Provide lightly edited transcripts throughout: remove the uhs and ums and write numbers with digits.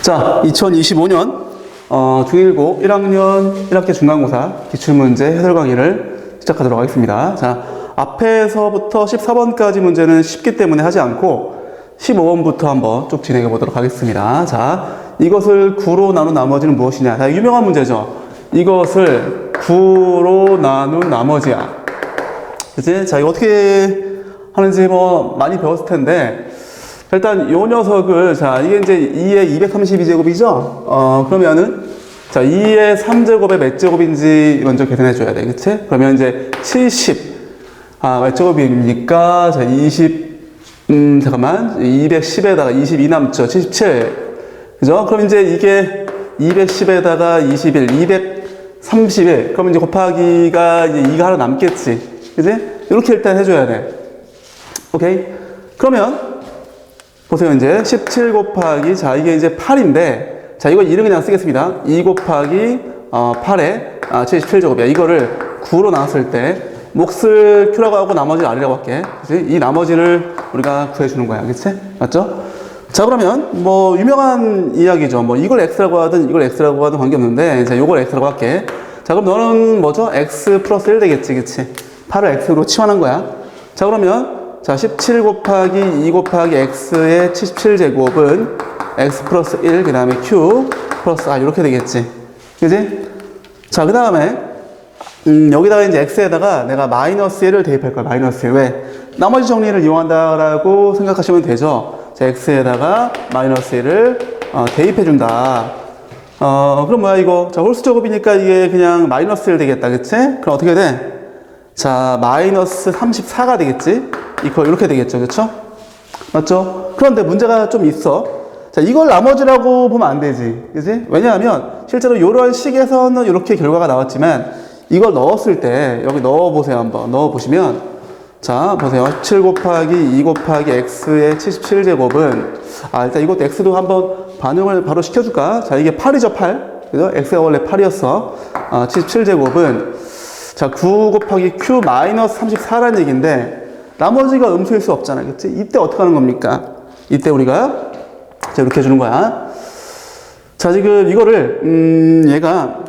자, 2025년 중1고 1학년 1학기 중간고사 기출문제 해설 강의를 시작하도록 하겠습니다. 자, 앞에서부터 14번까지 문제는 쉽기 때문에 하지 않고 15번부터 한번 쭉 진행해 보도록 하겠습니다. 자, 이것을 9로 나눈 나머지는 무엇이냐? 자, 유명한 문제죠. 이것을 9로 나눈 나머지야. 그치? 자, 이거 어떻게 하는지 뭐 많이 배웠을 텐데, 일단 요 녀석을, 자, 이게 이제 2의 232제곱이죠? 그러면은, 자, 2의 3제곱의 몇 제곱인지 먼저 계산해 줘야 돼. 그치? 그러면 이제 70, 몇 제곱입니까? 자, 210에다가 22 남죠? 77. 그죠? 그럼 이제 이게 210에다가 21, 231. 그럼 이제 곱하기가 이제 2가 하나 남겠지. 그지? 이렇게 일단 해줘야 돼. 오케이? 그러면, 보세요. 이제 17 곱하기, 자, 이게 이제 8인데, 자, 이거 이름 그냥 쓰겠습니다. 2 곱하기 8에 77제곱이야. 이거를 9로 나눴을 때, 몫을 Q라고 하고 나머지를 R이라고 할게. 그치? 이 나머지를 우리가 구해주는 거야. 그치? 맞죠? 자, 그러면, 뭐, 유명한 이야기죠. 뭐, 이걸 X라고 하든, 이걸 X라고 하든 관계없는데, 자, 요걸 X라고 할게. 자, 그럼 너는 뭐죠? X 플러스 1 되겠지. 그치? 8을 X로 치환한 거야. 자, 그러면, 자, 17 곱하기 2 곱하기 X의 77제곱은 X 플러스 1, 그 다음에 Q 플러스 R, 이렇게 되겠지. 그지? 자, 그 다음에, 여기다가 이제 X에다가 내가 마이너스 1을 대입할 거야. 마이너스 1. 왜? 나머지 정리를 이용한다라고 생각하시면 되죠. 자, X에다가 마이너스 1을 대입해준다. 그럼 뭐야, 이거? 자, 홀수 제곱이니까 이게 그냥 마이너스 1 되겠다. 그치? 그럼 어떻게 돼? 자, 마이너스 34가 되겠지? 이렇게 되겠죠. 그쵸? 맞죠? 그런데 문제가 좀 있어. 자, 이걸 나머지라고 보면 안 되지. 그지? 왜냐하면, 실제로 이런 식에서는 이렇게 결과가 나왔지만, 이걸 넣었을 때, 여기 넣어보세요. 한번. 넣어보시면, 자, 보세요. 17 곱하기 2 곱하기 X의 77제곱은, 일단 이것도 X도 한번 반응을 바로 시켜줄까? 자, 이게 8이죠, 8. 그죠? X가 원래 8이었어. 77제곱은, 자, 9 곱하기 Q 마이너스 34라는 얘기인데, 나머지가 음수일 수 없잖아요. 그치? 이때 어떻게 하는 겁니까? 이때 우리가, 자, 이렇게 해주는 거야. 자, 지금 이거를, 얘가,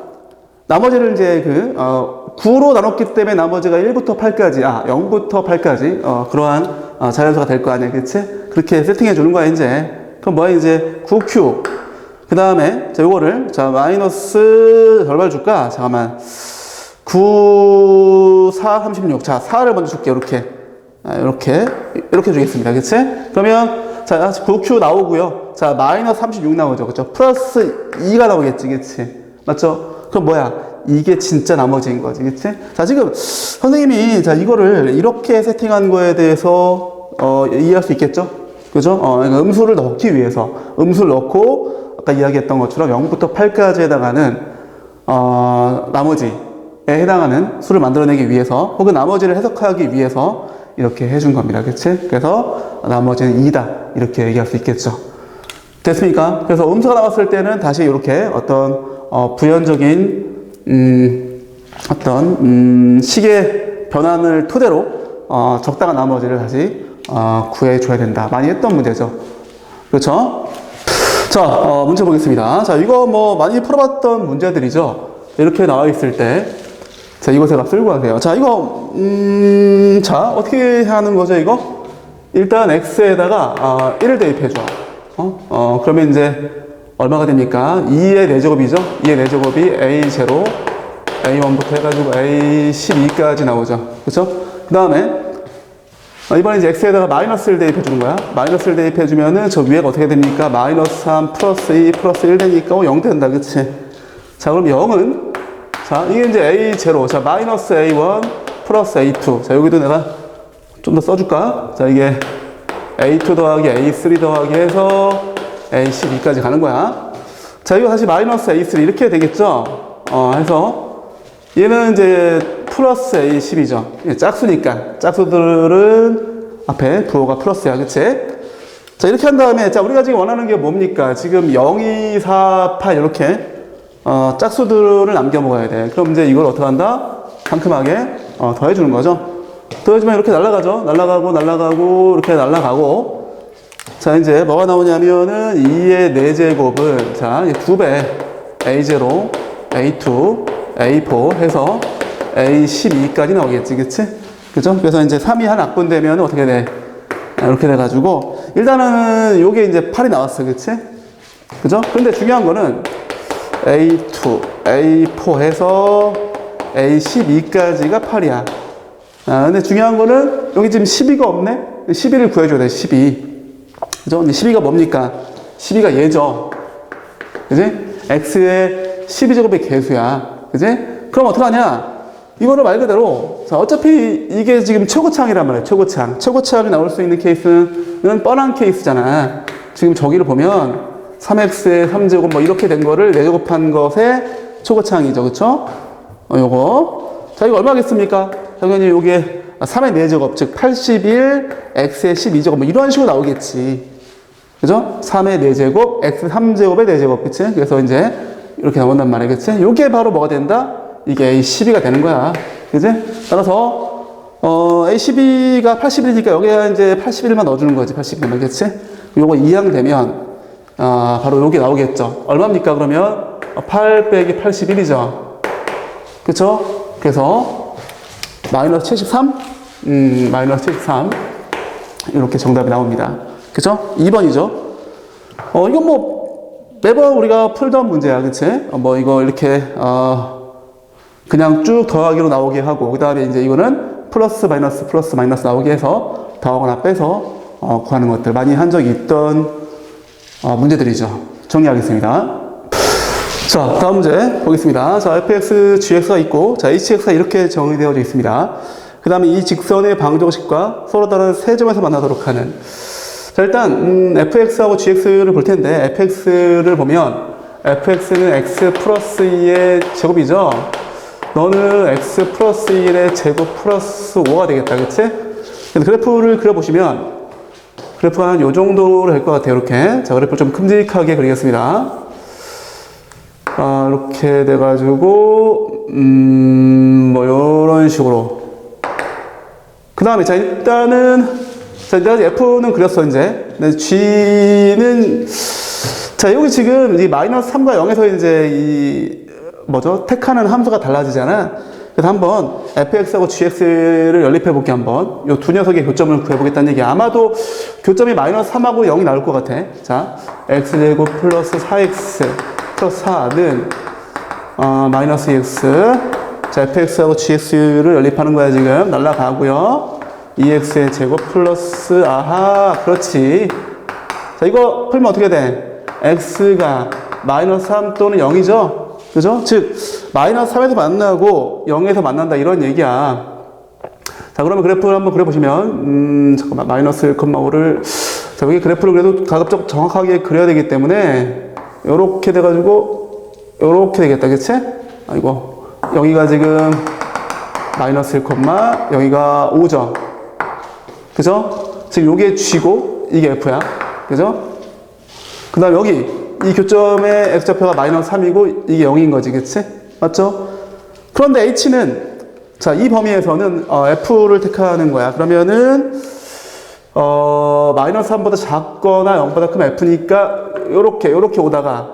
나머지를 이제 9로 나눴기 때문에 나머지가 1부터 8까지, 0부터 8까지, 그러한 자연수가 될 거 아니야. 그치? 그렇게 세팅해 주는 거야, 이제. 그럼 뭐야, 이제 9Q. 그 다음에, 자, 요거를, 자, 마이너스, 얼마 줄까? 잠깐만. 9, 4, 36. 자, 4를 먼저 줄게, 이렇게. 이렇게 주겠습니다. 그치? 그러면, 자, 9Q 나오고요. 자, 마이너스 36 나오죠. 그쵸? 플러스 2가 나오겠지. 그치? 맞죠? 그럼 뭐야? 이게 진짜 나머지인 거지. 그치? 자, 지금, 선생님이, 자, 이거를 이렇게 세팅한 거에 대해서, 이해할 수 있겠죠? 그죠? 그러니까 음수를 넣기 위해서, 음수를 넣고, 아까 이야기했던 것처럼 0부터 8까지 해당하는, 나머지에 해당하는 수를 만들어내기 위해서, 혹은 나머지를 해석하기 위해서, 이렇게 해준 겁니다. 그치? 그래서 나머지는 2다. 이렇게 얘기할 수 있겠죠. 됐습니까? 그래서 음수가 나왔을 때는 다시 이렇게 어떤, 부연적인, 식의 변환을 토대로, 적당한 나머지를 다시, 구해줘야 된다. 많이 했던 문제죠. 그렇죠? 자, 문제 보겠습니다. 자, 이거 뭐 많이 풀어봤던 문제들이죠. 이렇게 나와 있을 때, 자, 이것에 값을 구하세요. 자, 이거, 자, 어떻게 하는 거죠, 이거? 일단 X에다가, 1을 대입해줘. 그러면 이제, 얼마가 됩니까? 2의 4제곱이죠? 2의 4제곱이 A0, A1부터 해가지고 A12까지 나오죠. 그쵸? 그 다음에, 이번에 이제 X에다가 마이너스를 대입해주는 거야. 마이너스를 대입해주면은 저 위에가 어떻게 됩니까? 마이너스 3 플러스 2 플러스 1 되니까 0 된다. 그치? 자, 그럼 0은, 자, 이게 이제 A0. 자, 마이너스 A1 플러스 A2. 자, 여기도 내가 좀 더 써줄까? 자, 이게 A2 더하기 A3 더하기 해서 A12까지 가는 거야. 자, 이거 다시 마이너스 A3 이렇게 되겠죠? 해서 얘는 이제 플러스 A10이죠. 짝수니까. 짝수들은 앞에 부호가 플러스야. 그치? 자, 이렇게 한 다음에, 자, 우리가 지금 원하는 게 뭡니까? 지금 0, 2, 4, 8 이렇게 짝수들을 남겨 먹어야 돼. 그럼 이제 이걸 어떻게 한다? 상큼하게 더해주는 거죠. 더해주면 이렇게 날아가죠. 날아가고, 이렇게 날아가고. 자, 이제 뭐가 나오냐면은 2의 4제곱은, 자, 2배, A0, A2, A4 해서 A12까지 나오겠지, 그치? 그죠? 그래서 이제 3이 한 악분되면 어떻게 돼? 이렇게 돼가지고, 일단은 요게 이제 8이 나왔어, 그치? 그죠? 근데 중요한 거는 A2, A4 해서 A12까지가 8이야. 근데 중요한 거는 여기 지금 12가 없네? 12를 구해줘야 돼, 12. 그죠? 근데 12가 뭡니까? 12가 얘죠. 그지? X의 12제곱의 개수야. 그지? 그럼 어떡하냐? 이거를 말 그대로, 자, 어차피 이게 지금 최고차항이란 말이에요, 최고차항. 최고차항이 나올 수 있는 케이스는 뻔한 케이스잖아. 지금 저기를 보면 3X의 3제곱 뭐 이렇게 된 거를 4제곱한 것의 최고차항이죠. 그쵸? 요거. 자, 이거 얼마겠습니까? 당연히 요게 3의 4제곱, 즉 81, X의 12제곱 뭐 이런 식으로 나오겠지. 그죠? 3의 4제곱, X 3제곱의 4제곱, 그치? 그래서 이제 이렇게 나온단 말이야, 그치? 요게 바로 뭐가 된다? 이게 A12가 되는 거야. 그치? 따라서, A12가 81이니까 여기에 이제 81만 넣어주는 거지, 81만, 그치? 요거 2항 되면, 바로 요게 나오겠죠. 얼마입니까, 그러면? 8 빼기 81이죠. 그쵸? 그래서, 마이너스 73? 마이너스 73. 이렇게 정답이 나옵니다. 그쵸? 2번이죠. 이건 뭐, 매번 우리가 풀던 문제야. 그치? 뭐, 이거 이렇게, 그냥 쭉 더하기로 나오게 하고, 그 다음에 이제 이거는 플러스 마이너스 나오게 해서 더하거나 빼서, 구하는 것들 많이 한 적이 있던, 문제들이죠. 정리하겠습니다. 자, 다음 문제 보겠습니다. 자, fx, gx가 있고, 자, hx가 이렇게 정의되어져 있습니다. 그 다음에 이 직선의 방정식과 서로 다른 세 점에서 만나도록 하는. 자, 일단, fx하고 gx를 볼 텐데, fx를 보면, fx는 x 플러스 2의 제곱이죠? 너는 x 플러스 1의 제곱 플러스 5가 되겠다, 그치? 그래프를 그려보시면, 그래프가 한 요 정도로 될 것 같아요, 이렇게. 자, 그래프를 좀 큼직하게 그리겠습니다. 이렇게 돼가지고, 뭐, 요런 식으로. 그 다음에, 자, 일단 F는 그렸어, 이제. 근데 G는, 자, 여기 지금 이 마이너스 3과 0에서 이제 택하는 함수가 달라지잖아. 그래서 한번 fx하고 gx를 연립해 볼게, 한번. 요 두 녀석의 교점을 구해보겠다는 얘기야. 아마도 교점이 마이너스 3하고 0이 나올 것 같아. 자, x제곱 플러스 4x 플러스 4는, 마이너스 2x. 자, fx하고 gx를 연립하는 거야, 지금. 날라가고요. 2x의 제곱 플러스, 아하, 그렇지. 자, 이거 풀면 어떻게 돼? x가 마이너스 3 또는 0이죠? 그죠? 즉, 마이너스 3에서 만나고 0에서 만난다, 이런 얘기야. 자, 그러면 그래프를 한번 그려보시면, 잠깐만, 마이너스 1,5를, 자, 여기 그래프를 그래도 가급적 정확하게 그려야 되기 때문에, 요렇게 돼가지고, 요렇게 되겠다, 그치? 아이고, 여기가 지금, 마이너스 1, 여기가 5죠? 그죠? 지금 요게 G고, 이게 F야. 그죠? 그 다음 여기, 이 교점의 X좌표가 마이너스 3이고, 이게 0인 거지, 그치? 맞죠? 그런데 H는, 자, 이 범위에서는, F를 택하는 거야. 그러면은, 마이너스 3보다 작거나 0보다 크면 F니까, 요렇게 오다가,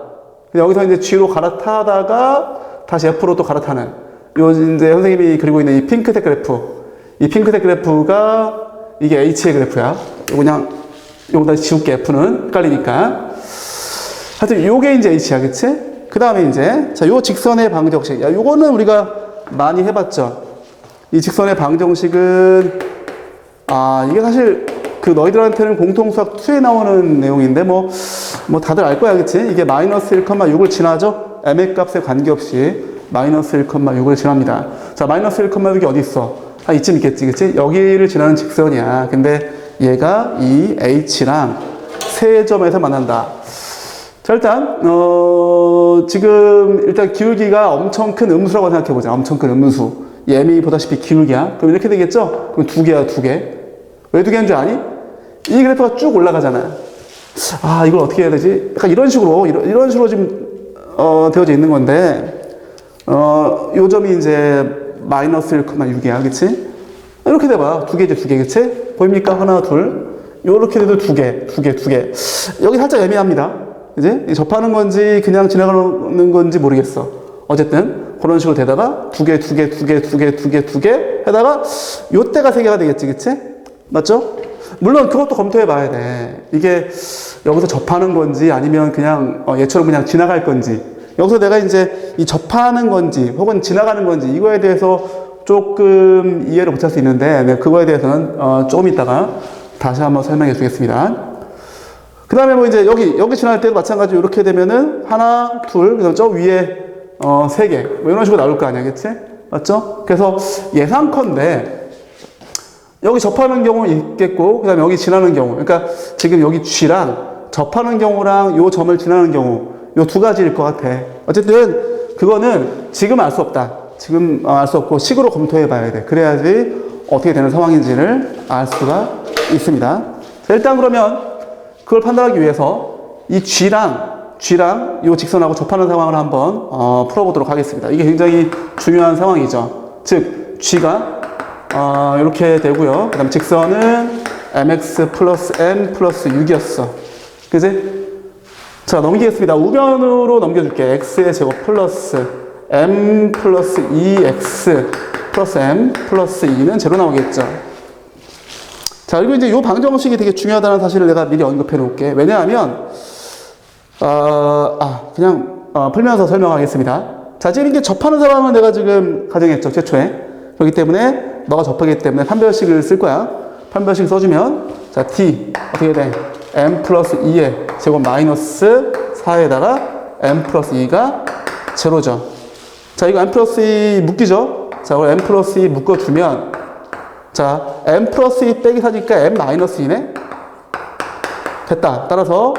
여기서 이제 G로 갈아타다가, 다시 F로 또 갈아타는. 요, 이제 선생님이 그리고 있는 이 핑크색 그래프. 이 핑크색 그래프가, 이게 H의 그래프야. 그냥, 요거다 지울게, F는. 헷갈리니까. 하여튼, 요게 이제 H야, 그치? 그 다음에 이제, 자, 요 직선의 방정식. 야, 요거는 우리가 많이 해봤죠? 이 직선의 방정식은, 이게 사실, 너희들한테는 공통수학 2에 나오는 내용인데, 뭐 다들 알 거야, 그치? 이게 마이너스 1,6을 지나죠? m의 값에 관계없이 마이너스 1,6을 지납니다. 자, 마이너스 1,6이 어디 있어? 이쯤 있겠지, 그치? 여기를 지나는 직선이야. 근데 얘가 이 H랑 세 점에서 만난다. 자, 일단, 일단 기울기가 엄청 큰 음수라고 생각해보자. 엄청 큰 음수. m이 보다시피 기울기야. 그럼 이렇게 되겠죠? 그럼 2개야, 2개. 왜 2개인 줄 아니? 이 그래프가 쭉 올라가잖아. 이걸 어떻게 해야 되지? 약간 이런 식으로 지금, 되어져 있는 건데, 요 점이 이제 마이너스 1,6이야, 그치? 이렇게 돼봐. 2개지, 2개, 그치? 보입니까? 하나, 둘. 요렇게 돼도 두 개. 여기 살짝 애매합니다. 이제 접하는 건지 그냥 지나가는 건지 모르겠어. 어쨌든 그런 식으로 되다가 두 개 해다가 요때가 세 개가 되겠지, 그치? 맞죠? 물론 그것도 검토해 봐야 돼. 이게 여기서 접하는 건지 아니면 그냥 얘처럼 그냥 지나갈 건지. 여기서 내가 이제 이 접하는 건지 혹은 지나가는 건지 이거에 대해서 조금 이해를 못할 수 있는데 네, 그거에 대해서는 조금 이따가 다시 한번 설명해 주겠습니다. 그 다음에 뭐 이제 여기 지날 때도 마찬가지로 이렇게 되면은 하나, 둘, 그 다음 저 위에 세 개. 뭐 이런 식으로 나올 거 아니야, 그치? 맞죠? 그래서 예상컨대 여기 접하는 경우 있겠고, 그 다음에 여기 지나는 경우. 그러니까 지금 여기 G랑 접하는 경우랑 요 점을 지나는 경우, 요 두 가지일 것 같아. 어쨌든 그거는 지금 알 수 없다. 지금 알 수 없고 식으로 검토해 봐야 돼. 그래야지 어떻게 되는 상황인지를 알 수가 있습니다. 자, 일단 그러면 그걸 판단하기 위해서 이 G랑 이 직선하고 접하는 상황을 한번 풀어보도록 하겠습니다. 이게 굉장히 중요한 상황이죠. 즉 G가 이렇게 되고요. 그 다음 직선은 mx 플러스 n 플러스 6이었어. 그지? 자, 넘기겠습니다. 우변으로 넘겨줄게. x의 제곱 플러스 m 플러스 2x 플러스 m 플러스 2는 제로 나오겠죠. 자, 그리고 이제 이 방정식이 되게 중요하다는 사실을 내가 미리 언급해 놓을게. 왜냐하면, 그냥, 풀면서 설명하겠습니다. 자, 지금 이게 접하는 상황은 내가 지금 가정했죠, 최초에. 그렇기 때문에, 너가 접하기 때문에 판별식을 쓸 거야. 판별식 써주면, 자, d, 어떻게 돼? m 플러스 2의 제곱 마이너스 4에다가 m 플러스 2가 제로죠. 자, 이거 m 플러스 2 묶이죠? 자, 그걸 m 플러스 2 묶어주면, 자, m 플러스 2 빼기 4니까 m 마이너스 2네? 됐다. 따라서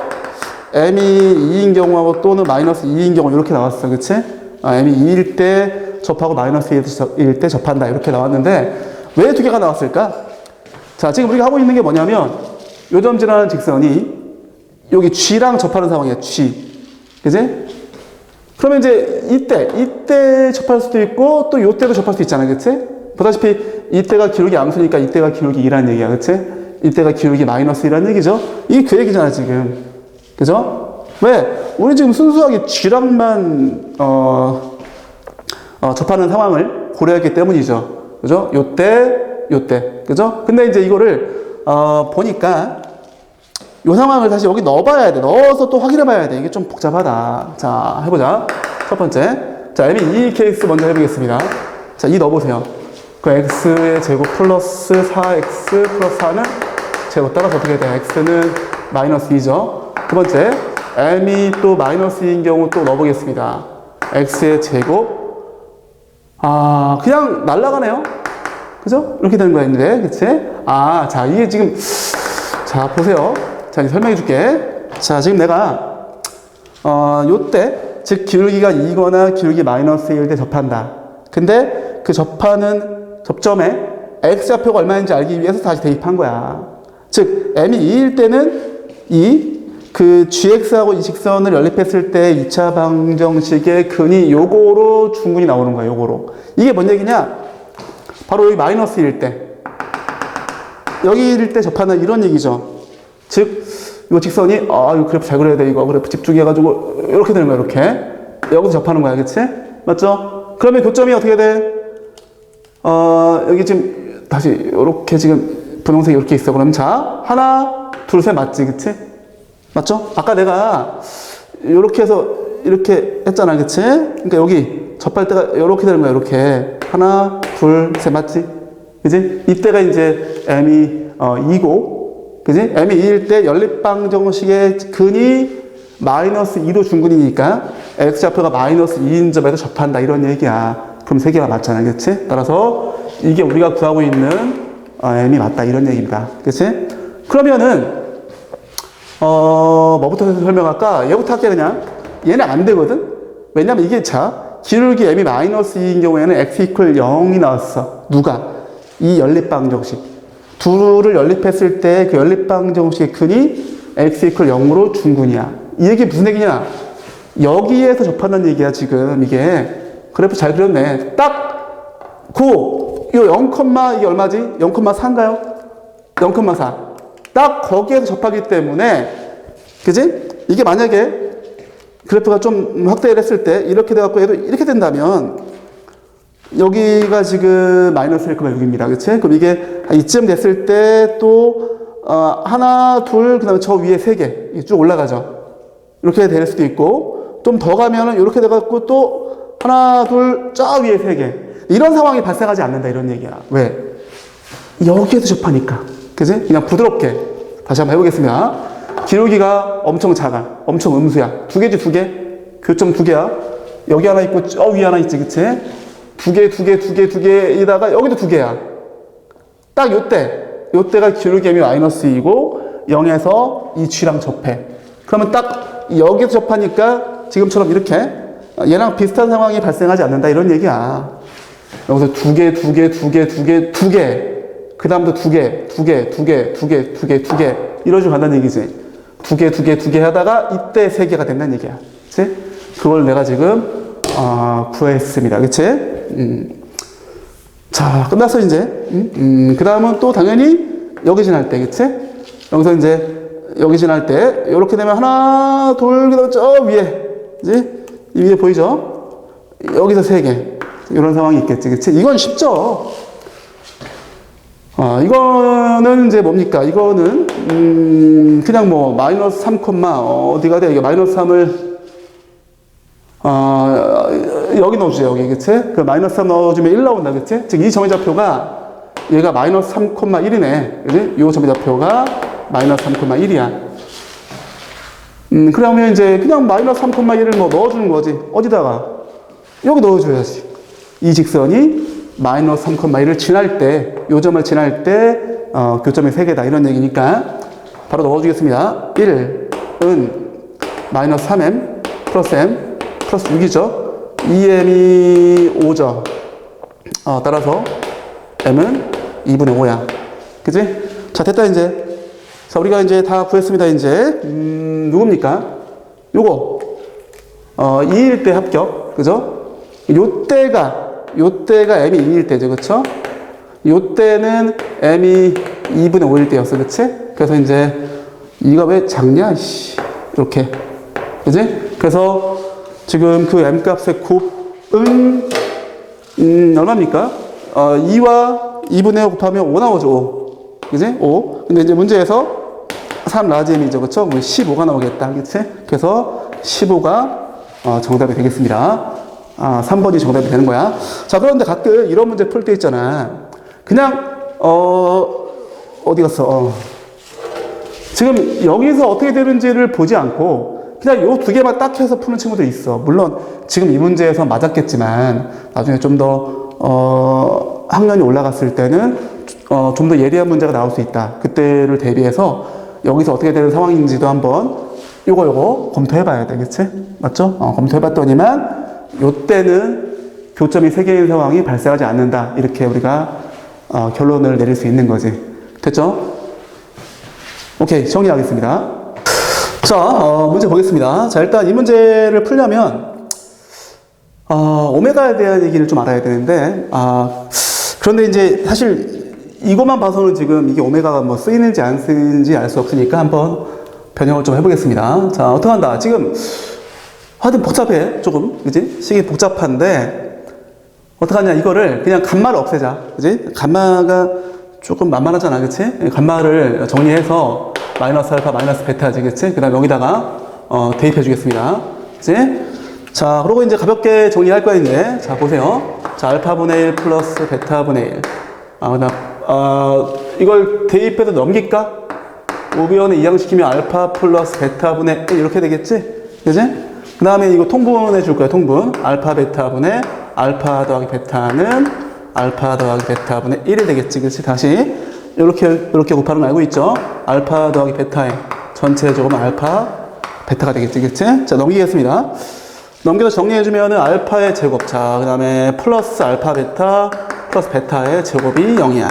m이 2인 경우하고 또는 마이너스 2인 경우 이렇게 나왔어. 그치? m이 2일 때 접하고 마이너스 2일 때 접한다. 이렇게 나왔는데 왜 두 개가 나왔을까? 자, 지금 우리가 하고 있는 게 뭐냐면 요 점 지나는 직선이 여기 G랑 접하는 상황이야. G. 그치? 그러면 이제 이때 접할 수도 있고 또 요때도 접할 수 있잖아. 그치? 보다시피 이때가 기울기 암수니까 이때가 기울기 2라는 얘기야. 그치? 이때가 기울기 마이너스 2라는 얘기죠? 이게 그 얘기잖아, 지금. 그죠? 왜? 우리 지금 순수하게 G랑만, 접하는 상황을 고려했기 때문이죠. 그죠? 요때. 그죠? 근데 이제 이거를, 보니까, 요 상황을 다시 여기 넣어봐야 돼. 넣어서 또 확인해봐야 돼. 이게 좀 복잡하다. 자, 해보자. 첫 번째. 자, M이 2 케이스 먼저 해보겠습니다. 자, 2 넣어보세요. 그 x의 제곱 플러스 4x 플러스 4는 제곱 따라서 어떻게 돼요? x는 마이너스 2죠. 두 번째, m이 또 마이너스 2인 경우 또 넣어보겠습니다. x의 제곱, 그냥 날아가네요. 그죠? 이렇게 되는 거야, 이제. 그치? 자, 이게 지금, 자, 보세요. 자, 이제 설명해 줄게. 자, 지금 내가, 요때, 즉, 기울기가 2거나 기울기 마이너스 1일 때 접한다. 근데 그 접하는 접점에 x좌표가 얼마인지 알기 위해서 다시 대입한 거야. 즉, m이 2일 때는 그 gx하고 이 직선을 연립했을 때 2차 방정식의 근이 요거로 중근이 나오는 거야, 요거로. 이게 뭔 얘기냐? 바로 여기 마이너스 1일 때. 여기일 때 접하는 이런 얘기죠. 즉, 이 직선이, 이거 그래프 잘 그려야 돼, 이거. 그래프 집중해가지고, 이렇게 되는 거야, 이렇게. 여기서 접하는 거야, 그치? 맞죠? 그러면 교점이 어떻게 돼? 여기 지금, 다시, 이렇게 지금, 분홍색이 이렇게 있어. 그럼 자, 하나, 둘, 셋 맞지, 그치? 맞죠? 아까 내가, 이렇게 해서, 이렇게 했잖아, 그치? 그러니까 여기, 접할 때가 이렇게 되는 거야, 이렇게. 하나, 둘, 셋 맞지? 그치? 이때가 이제, m이, 2고, 그치? m이 2일 때 연립방정식의 근이 마이너스 2로 중근이니까, x좌표가 마이너스 2인 점에서 접한다, 이런 얘기야. 그럼 세 개가 맞잖아, 그치? 따라서 이게 우리가 구하고 있는 m이 맞다, 이런 얘기입니다. 그치? 그러면은, 뭐부터 설명할까? 얘부터 할게, 그냥. 얘는 안 되거든? 왜냐면 이게 기울기 m이 마이너스 2인 경우에는 x 이퀄 0이 나왔어. 누가? 이 연립방정식. 둘을 연립했을 때 그 연립방정식의 근이 x 이퀄 0으로 중근이야. 이 얘기 무슨 얘기냐? 여기에서 접한다는 얘기야, 지금. 이게. 그래프 잘 그렸네. 딱, 이거 0, 이게 얼마지? 0,4인가요? 0,4. 딱 거기에서 접하기 때문에, 그지? 이게 만약에 그래프가 좀 확대를 했을 때 이렇게 돼갖고 얘도 이렇게 된다면 여기가 지금 마이너스 1,6입니다. 그치? 그럼 이게 이쯤 됐을 때 또 하나, 둘, 그 다음에 저 위에 세 개 쭉 올라가죠. 이렇게 될 수도 있고 좀 더 가면은 이렇게 돼갖고 또 하나, 둘, 저 위에 세 개 이런 상황이 발생하지 않는다 이런 얘기야. 왜? 여기에서 접하니까. 그치? 그냥 부드럽게 다시 한번 해보겠습니다. 기울기가 엄청 작아. 엄청 음수야. 두 개지, 두 개? 교점 두 개야. 여기 하나 있고, 저 위에 하나 있지, 그치? 두 개이다가 여기도 두 개야. 딱 요때가 기울기 m이 마이너스 2고, 0에서 이 G랑 접해. 그러면 딱 여기서 접하니까 지금처럼 이렇게 얘랑 비슷한 상황이 발생하지 않는다, 이런 얘기야. 여기서 두 개. 그 다음도 두 개. 이런 식으로 간다는 얘기지. 두 개 하다가 이때 세 개가 된다는 얘기야. 그치? 그걸 내가 지금, 구했습니다. 그치? 자, 끝났어, 이제. 그 다음은 또 당연히 여기 지날 때, 그치? 여기서 이제, 여기 지날 때, 이렇게 되면 하나, 둘, 그 다음 저 위에, 그치? 이 위에 보이죠? 여기서 세 개. 이런 상황이 있겠지, 그치? 이건 쉽죠? 이거는 이제 뭡니까? 이거는, 그냥 뭐, 마이너스 3, 어디가 돼? 이게 마이너스 3을, 여기 넣어주세요, 여기, 그치? 그 마이너스 3 넣어주면 1 나온다, 그치? 즉, 이 점의좌표가, 얘가 마이너스 3,1이네. 그치? 요 점의좌표가 마이너스 3,1이야. 그러면 이제 그냥 마이너스 3,1을 뭐 넣어주는 거지. 어디다가? 여기 넣어줘야지. 이 직선이 마이너스 3,1을 지날 때, 요 점을 지날 때, 교점이 3개다. 이런 얘기니까, 바로 넣어주겠습니다. 1은 마이너스 3m 플러스 m 플러스 6이죠. 2m이 5죠. 따라서 m은 2분의 5야. 그지? 자, 됐다, 이제. 자, 우리가 이제 다 구했습니다, 이제. 누굽니까? 요거. 2일 때 합격. 그죠? 요때가 m이 2일 때죠. 그쵸? 요때는 m이 2분의 5일 때였어. 그치? 그래서 이제, 이가 왜 작냐? 이렇게. 그지? 그래서 지금 그 m 값의 곱은, 얼마입니까? 2와 2분의 5 곱하면 5 나오죠. 5. 그지? 5. 근데 이제 문제에서 3 라지 m이죠. 그쵸? 15가 나오겠다. 그치? 그래서 15가 정답이 되겠습니다. 3번이 정답이 되는 거야. 자, 그런데 가끔 이런 문제 풀 때 있잖아. 그냥, 어디 갔어? 지금 여기서 어떻게 되는지를 보지 않고, 그냥 요 두 개만 딱 해서 푸는 친구도 있어. 물론, 지금 이 문제에서 맞았겠지만, 나중에 좀 더, 학년이 올라갔을 때는, 좀 더 예리한 문제가 나올 수 있다. 그때를 대비해서, 여기서 어떻게 되는 상황인지도 한번, 요거 검토해 봐야 되겠지? 맞죠? 검토해 봤더니만, 요때는 교점이 3개인 상황이 발생하지 않는다. 이렇게 우리가 결론을 내릴 수 있는 거지. 됐죠? 오케이, 정리하겠습니다. 자, 문제 보겠습니다. 자, 일단 이 문제를 풀려면 오메가에 대한 얘기를 좀 알아야 되는데 그런데 이제 사실 이것만 봐서는 지금 이게 오메가가 뭐 쓰이는지 안 쓰이는지 알 수 없으니까 한번 변형을 좀 해보겠습니다. 자, 어떡한다. 지금 하여튼 복잡해, 조금. 그지? 식이 복잡한데, 어떡하냐. 이거를 그냥 감마를 없애자. 그지? 감마가 조금 만만하잖아. 그치? 감마를 정리해서 마이너스 알파, 마이너스 베타지. 그치? 그 다음에 여기다가, 대입해 주겠습니다. 그치? 자, 그러고 이제 가볍게 정리할 거야, 이제. 자, 보세요. 자, 알파분의 1 플러스 베타분의 1. 이걸 대입해서 넘길까? 오비언에 이항시키면 알파 플러스 베타분의 1 이렇게 되겠지? 그치? 그 다음에 이거 통분해 줄 거야, 통분. 알파 베타분의 알파 더하기 베타는 알파 더하기 베타분의 1이 되겠지. 그렇지? 다시 이렇게 곱하는 거 알고 있죠? 알파 더하기 베타의 전체 조금은 알파 베타가 되겠지. 그렇지? 자, 넘기겠습니다. 넘겨서 정리해주면은 알파의 제곱. 자, 그 다음에 플러스 알파 베타 플러스 베타의 제곱이 0이야.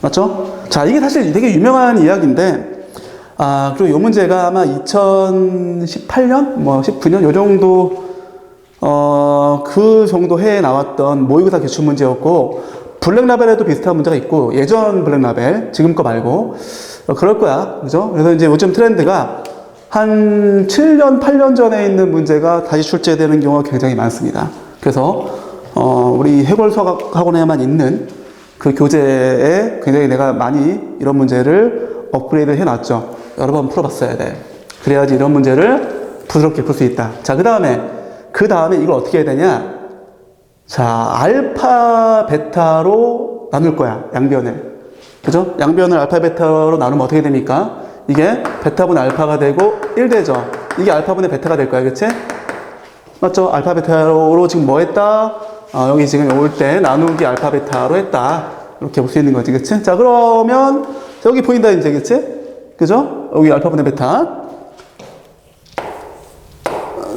맞죠? 자, 이게 사실 되게 유명한 이야기인데, 그리고 이 문제가 아마 2018년? 뭐 19년? 요 정도, 그 정도 해에 나왔던 모의고사 기출문제였고, 블랙라벨에도 비슷한 문제가 있고, 예전 블랙라벨, 지금 거 말고, 그럴 거야. 그죠? 그래서 이제 요즘 트렌드가 한 7년, 8년 전에 있는 문제가 다시 출제되는 경우가 굉장히 많습니다. 그래서, 우리 해골수학 학원에만 있는 그 교재에 굉장히 내가 많이 이런 문제를 업그레이드 해놨죠. 여러 번 풀어봤어야 돼. 그래야지 이런 문제를 부드럽게 풀 수 있다. 자, 그 다음에 이걸 어떻게 해야 되냐? 자, 알파, 베타로 나눌 거야. 양변을. 그죠? 양변을 알파, 베타로 나누면 어떻게 됩니까? 이게 베타분의 알파가 되고 1되죠. 이게 알파분의 베타가 될 거야. 그치? 맞죠? 알파, 베타로 지금 뭐 했다? 여기 지금 올 때 나누기 알파, 베타로 했다. 이렇게 볼 수 있는 거지. 그치? 자, 그러면 여기 보인다, 이제. 그치? 그죠? 여기 알파분의 베타.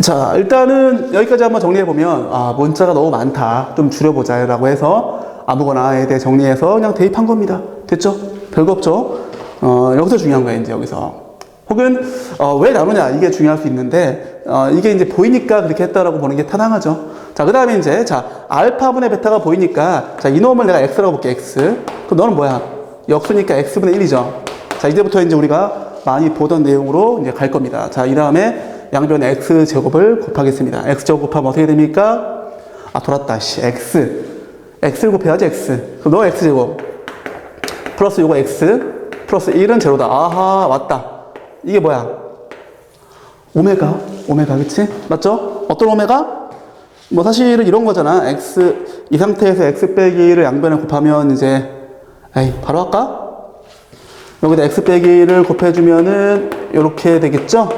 자, 일단은 여기까지 한번 정리해보면, 문자가 너무 많다. 좀 줄여보자. 라고 해서 아무거나에 대해 정리해서 그냥 대입한 겁니다. 됐죠? 별거 없죠? 여기서 중요한 거야, 이제 여기서. 혹은, 왜 나누냐. 이게 중요할 수 있는데, 이게 이제 보이니까 그렇게 했다라고 보는 게 타당하죠. 자, 그 다음에 이제, 자, 알파분의 베타가 보이니까, 자, 이놈을 내가 x라고 볼게, x. 그럼 너는 뭐야? 역수니까 x분의 1이죠. 자, 이제부터 이제 우리가 많이 보던 내용으로 이제 갈 겁니다. 자, 이 다음에 양변에 x제곱을 곱하겠습니다. x제곱 곱하면 어떻게 됩니까? 돌았다, 씨. x를 곱해야지, x. 그럼 너 x제곱. 플러스 요거 x. 플러스 1은 제로다. 아하, 왔다. 이게 뭐야? 오메가, 그치? 맞죠? 어떤 오메가? 뭐 사실은 이런 거잖아. 이 상태에서 x 빼기 1을 양변에 곱하면 이제, 바로 할까? 여기다 x 빼기 1을 곱해주면은, 요렇게 되겠죠?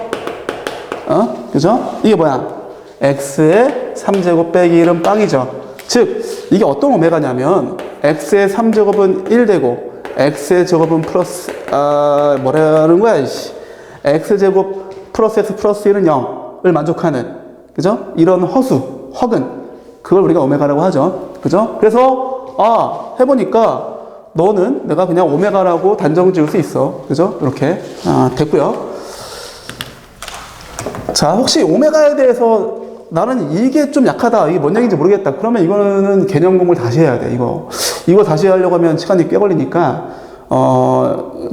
그죠? 이게 뭐야? x의 3제곱 빼기 1은 빵이죠. 즉, 이게 어떤 오메가냐면, x의 3제곱은 1되고, x의 제곱은 플러스, 뭐라는 거야, 이씨. x제곱 플러스 x 플러스 1은 0을 만족하는, 그죠? 이런 허근, 그걸 우리가 오메가라고 하죠. 그죠? 그래서, 해보니까, 너는 내가 그냥 오메가라고 단정 지을 수 있어. 그죠? 이렇게. 됐고요. 자, 혹시 오메가에 대해서 나는 이게 좀 약하다. 이게 뭔 얘기인지 모르겠다. 그러면 이거는 개념 공부를 다시 해야 돼. 이거 다시 하려고 하면 시간이 꽤 걸리니까,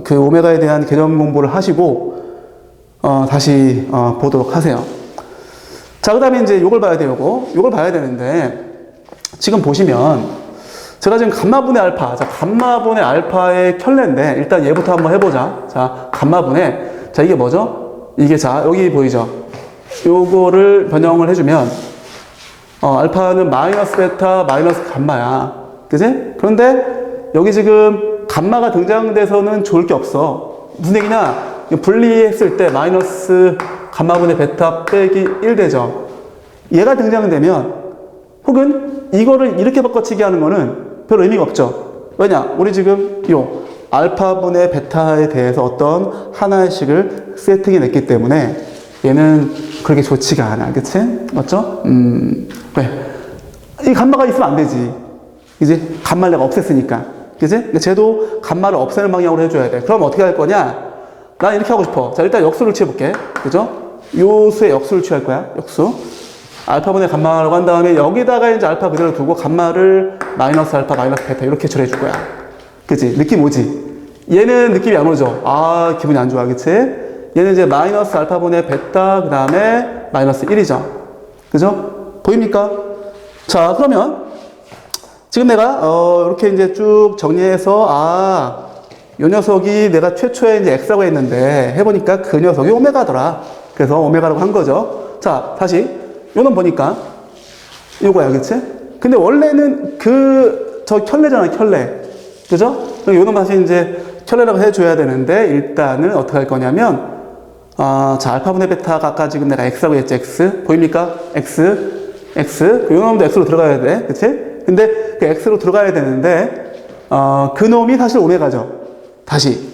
그 오메가에 대한 개념 공부를 하시고, 다시, 보도록 하세요. 자, 그 다음에 이제 요걸 봐야 돼요. 요걸 봐야 되는데, 지금 보시면, 제가 지금 감마분의 알파, 자, 감마분의 알파의 켤레인데, 일단 얘부터 한번 해보자. 자, 감마분의, 자, 이게 뭐죠? 이게 자, 여기 보이죠? 요거를 변형을 해주면, 알파는 마이너스 베타, 마이너스 감마야. 그지? 그런데, 여기 지금 감마가 등장돼서는 좋을 게 없어. 무슨 얘기냐? 분리했을 때 마이너스 감마분의 베타 빼기 1 되죠. 얘가 등장되면, 혹은 이거를 이렇게 바꿔치기 하는 거는 별 의미가 없죠. 왜냐? 우리 지금 알파분의 베타에 대해서 어떤 하나의 식을 세팅해 냈기 때문에 얘는 그렇게 좋지가 않아. 그치? 맞죠? 왜? 이 감마가 있으면 안 되지. 이제 감마를 내가 없앴으니까. 그치? 그러니까 쟤도 감마를 없애는 방향으로 해줘야 돼. 그럼 어떻게 할 거냐? 난 이렇게 하고 싶어. 자, 일단 역수를 취해볼게. 그죠? 요 수의 역수를 취할 거야. 역수. 알파분의 감마라고 한 다음에 여기다가 이제 알파 그대로 두고 감마를 마이너스 알파, 마이너스 베타 이렇게 처리해 줄 거야. 그치? 느낌 오지? 얘는 느낌이 안 오죠? 기분이 안 좋아. 그치? 얘는 이제 마이너스 알파분의 베타, 그 다음에 마이너스 1이죠. 그죠? 보입니까? 자, 그러면 지금 내가 이렇게 이제 쭉 정리해서 요 녀석이 내가 최초에 이제 x라고 했는데 해보니까 그 녀석이 오메가더라. 그래서 오메가라고 한 거죠. 자, 다시 요놈 보니까 요거야, 그치? 근데 원래는 저 켤레잖아, 켤레. 그죠? 그럼 요놈 다시 이제 켤레라고 해줘야 되는데 일단은 어떻게 할 거냐면 자, 알파분의 베타가 아까 지금 내가 x라고 했지, x. 보입니까? x. 그 요놈도 x로 들어가야 돼. 그치? 근데 그 x로 들어가야 되는데 그 놈이 사실 오메가죠. 다시.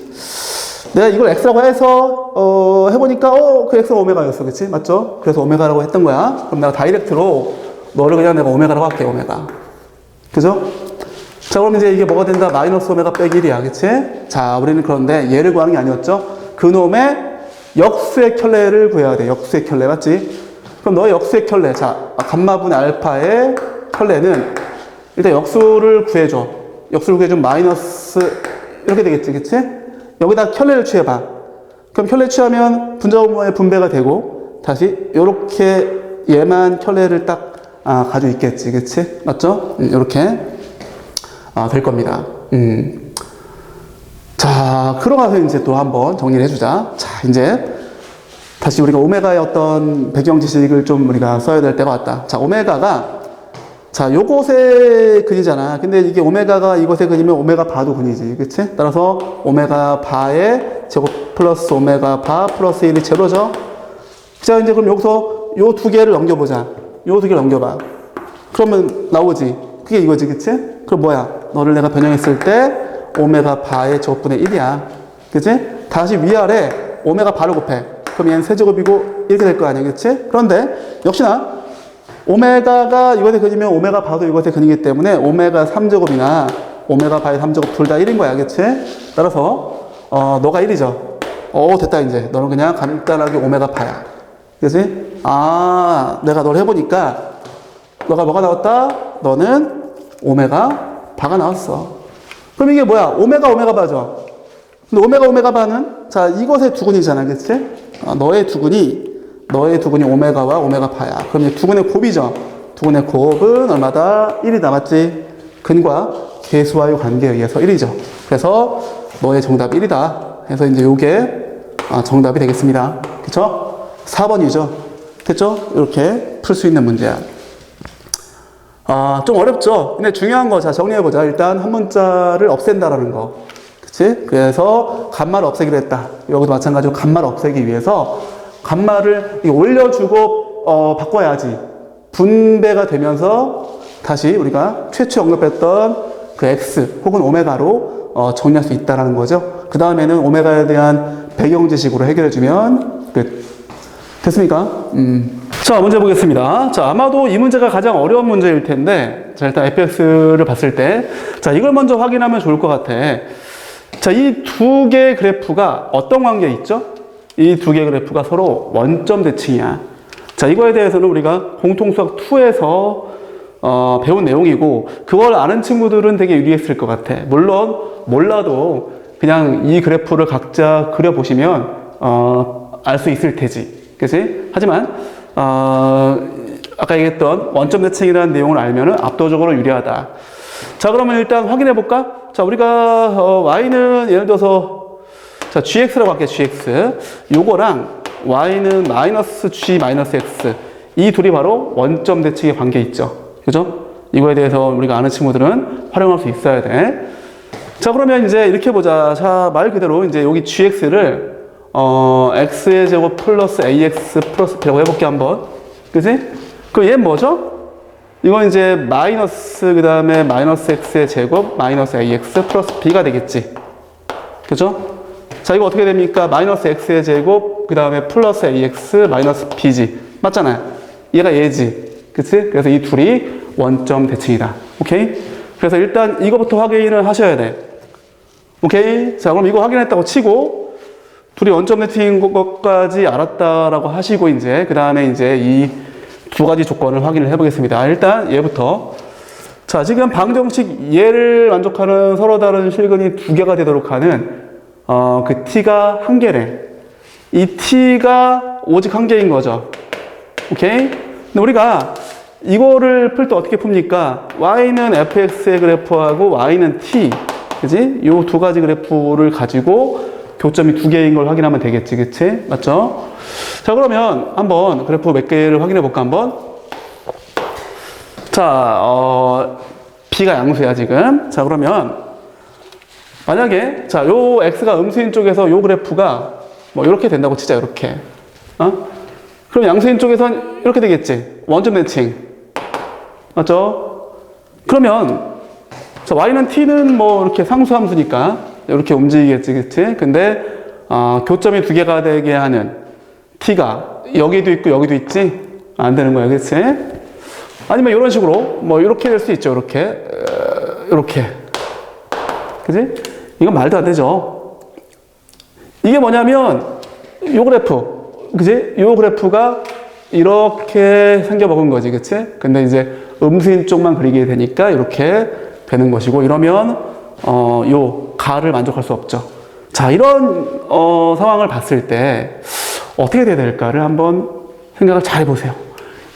내가 이걸 x라고 해서 해보니까 그 x가 오메가였어. 그치? 맞죠? 그래서 오메가라고 했던 거야. 그럼 내가 다이렉트로 너를 그냥 내가 오메가라고 할게. 오메가. 그죠? 자, 그럼 이제 이게 뭐가 된다? 마이너스 오메가 빼기 1이야. 그치? 자, 우리는 그런데 얘를 구하는 게 아니었죠? 그놈의 역수의 켤레를 구해야 돼. 역수의 켤레. 맞지? 그럼 너의 역수의 켤레. 자, 감마분의 알파의 켤레는 일단 역수를 구해줘. 역수를 구해준 마이너스 이렇게 되겠지, 그치? 여기다 켤레를 취해봐. 그럼 켤레 취하면 분자분모의 분배가 되고 다시 요렇게 얘만 켤레를 딱 가지고 있겠지, 그치? 맞죠? 이렇게 될 겁니다. 자, 그러고 나서 이제 또 한번 정리를 해주자. 자, 이제 다시 우리가 오메가의 어떤 배경 지식을 좀 우리가 써야 될 때가 왔다. 자, 오메가가 자, 요것의 근이잖아. 근데 이게 오메가가 이것의 근이면 오메가 바도 근이지. 그치? 따라서 오메가 바의 제곱 플러스 오메가 바 플러스 1이 제로죠? 자, 이제 그럼 여기서 요 두 개를 넘겨보자. 요 두 개를 넘겨봐. 그러면 나오지. 그게 이거지. 그치? 그럼 뭐야? 너를 내가 변형했을 때 오메가 바의 제곱분의 1이야. 그치? 다시 위아래 오메가 바를 곱해. 그럼 얘는 세제곱이고 이렇게 될 거 아니야. 그치? 그런데 역시나 오메가가 이것의 근이면 오메가 바도 이것의 근이기 때문에 오메가 3제곱이나 오메가 바의 3제곱 둘 다 1인 거야. 그치? 따라서 너가 1이죠. 됐다 이제. 너는 그냥 간단하게 오메가 바야. 그치? 내가 널 해보니까 너가 뭐가 나왔다? 너는 오메가 바가 나왔어. 그럼 이게 뭐야? 오메가 바죠. 근데 오메가 바는 자 이것의 두근이잖아. 그치? 너의 두근이 오메가와 오메가 바야. 그럼 이제 두근의 곱이죠. 두근의 곱은 얼마다? 1이 남았지. 근과 계수와의 관계에 의해서 1이죠. 그래서 너의 정답이 1이다. 그래서 이제 요게 정답이 되겠습니다. 그쵸? 4번이죠. 됐죠? 이렇게 풀 수 있는 문제야. 좀 어렵죠? 근데 중요한 거, 자, 정리해보자. 일단 한 문자를 없앤다라는 거. 그치? 그래서 간말을 없애기로 했다. 여기도 마찬가지로 간말을 없애기 위해서 간말을 올려주고, 바꿔야지. 분배가 되면서 다시 우리가 최초 언급했던 그 X 혹은 오메가로 정리할 수 있다는 거죠. 그 다음에는 오메가에 대한 배경 지식으로 해결해주면 끝. 됐습니까? 자, 문제 보겠습니다. 자, 아마도 이 문제가 가장 어려운 문제일 텐데, 자, 일단 fx를 봤을 때, 자, 이걸 먼저 확인하면 좋을 것 같아. 자, 이 두 개의 그래프가 어떤 관계에 있죠? 이 두 개의 그래프가 서로 원점 대칭이야. 자, 이거에 대해서는 우리가 공통수학 2에서 배운 내용이고, 그걸 아는 친구들은 되게 유리했을 것 같아. 물론, 몰라도 그냥 이 그래프를 각자 그려보시면, 알 수 있을 테지. 그치? 하지만, 아까 얘기했던 원점 대칭이라는 내용을 알면은 압도적으로 유리하다. 자, 그러면 일단 확인해 볼까? 자, 우리가, y는 예를 들어서, 자, gx라고 할게, gx. 요거랑 y는 마이너스 g 마이너스 x. 이 둘이 바로 원점 대칭의 관계에 있죠. 그죠? 이거에 대해서 우리가 아는 친구들은 활용할 수 있어야 돼. 자, 그러면 이제 이렇게 보자. 자, 말 그대로 이제 여기 gx를 x의 제곱 플러스 ax 플러스 b라고 해볼게, 한번. 그치? 그럼 얘는 뭐죠? 이건 이제 마이너스, 그 다음에 마이너스 x의 제곱 마이너스 ax 플러스 b가 되겠지. 그죠? 자, 이거 어떻게 됩니까? 마이너스 x의 제곱, 그 다음에 플러스 ax 마이너스 b지. 맞잖아요. 얘가 얘지. 그치? 그래서 이 둘이 원점 대칭이다. 오케이? 그래서 일단 이거부터 확인을 하셔야 돼. 오케이? 자, 그럼 이거 확인했다고 치고, 둘이 원점 대칭인 것까지 알았다라고 하시고, 이제, 그 다음에 이제 이 두 가지 조건을 확인을 해보겠습니다. 일단 얘부터. 자, 지금 방정식 얘를 만족하는 서로 다른 실근이 두 개가 되도록 하는, 그 t가 한 개래. 이 t가 오직 한 개인 거죠. 오케이? 근데 우리가 이거를 풀 때 어떻게 풉니까? y는 fx의 그래프하고 y는 t. 그지? 요 두 가지 그래프를 가지고 교점이 두 개인 걸 확인하면 되겠지, 그치? 맞죠? 자, 그러면 한번 그래프 몇 개를 확인해 볼까, 한번? 자, b가 양수야, 지금. 자, 그러면 만약에, 자, 요 x가 음수인 쪽에서 요 그래프가 뭐 이렇게 된다고 치자, 이렇게. 그럼 양수인 쪽에선 이렇게 되겠지? 원점 대칭. 맞죠? 그러면, 자, y는 t는 뭐 이렇게 상수함수니까 이렇게 움직이겠지, 그치? 근데, 교점이 두 개가 되게 하는 t가 여기도 있고 여기도 있지? 안 되는 거야, 그치? 아니면 이런 식으로, 뭐, 이렇게 될 수 있죠, 이렇게. 그치? 이건 말도 안 되죠. 이게 뭐냐면, 요 그래프, 그치? 요 그래프가 이렇게 생겨먹은 거지, 그치? 근데 이제 음수인 쪽만 그리게 되니까 이렇게 되는 것이고, 이러면 요 가를 만족할 수 없죠. 자, 이런 상황을 봤을 때 어떻게 돼야 될까를 한번 생각을 잘 해보세요.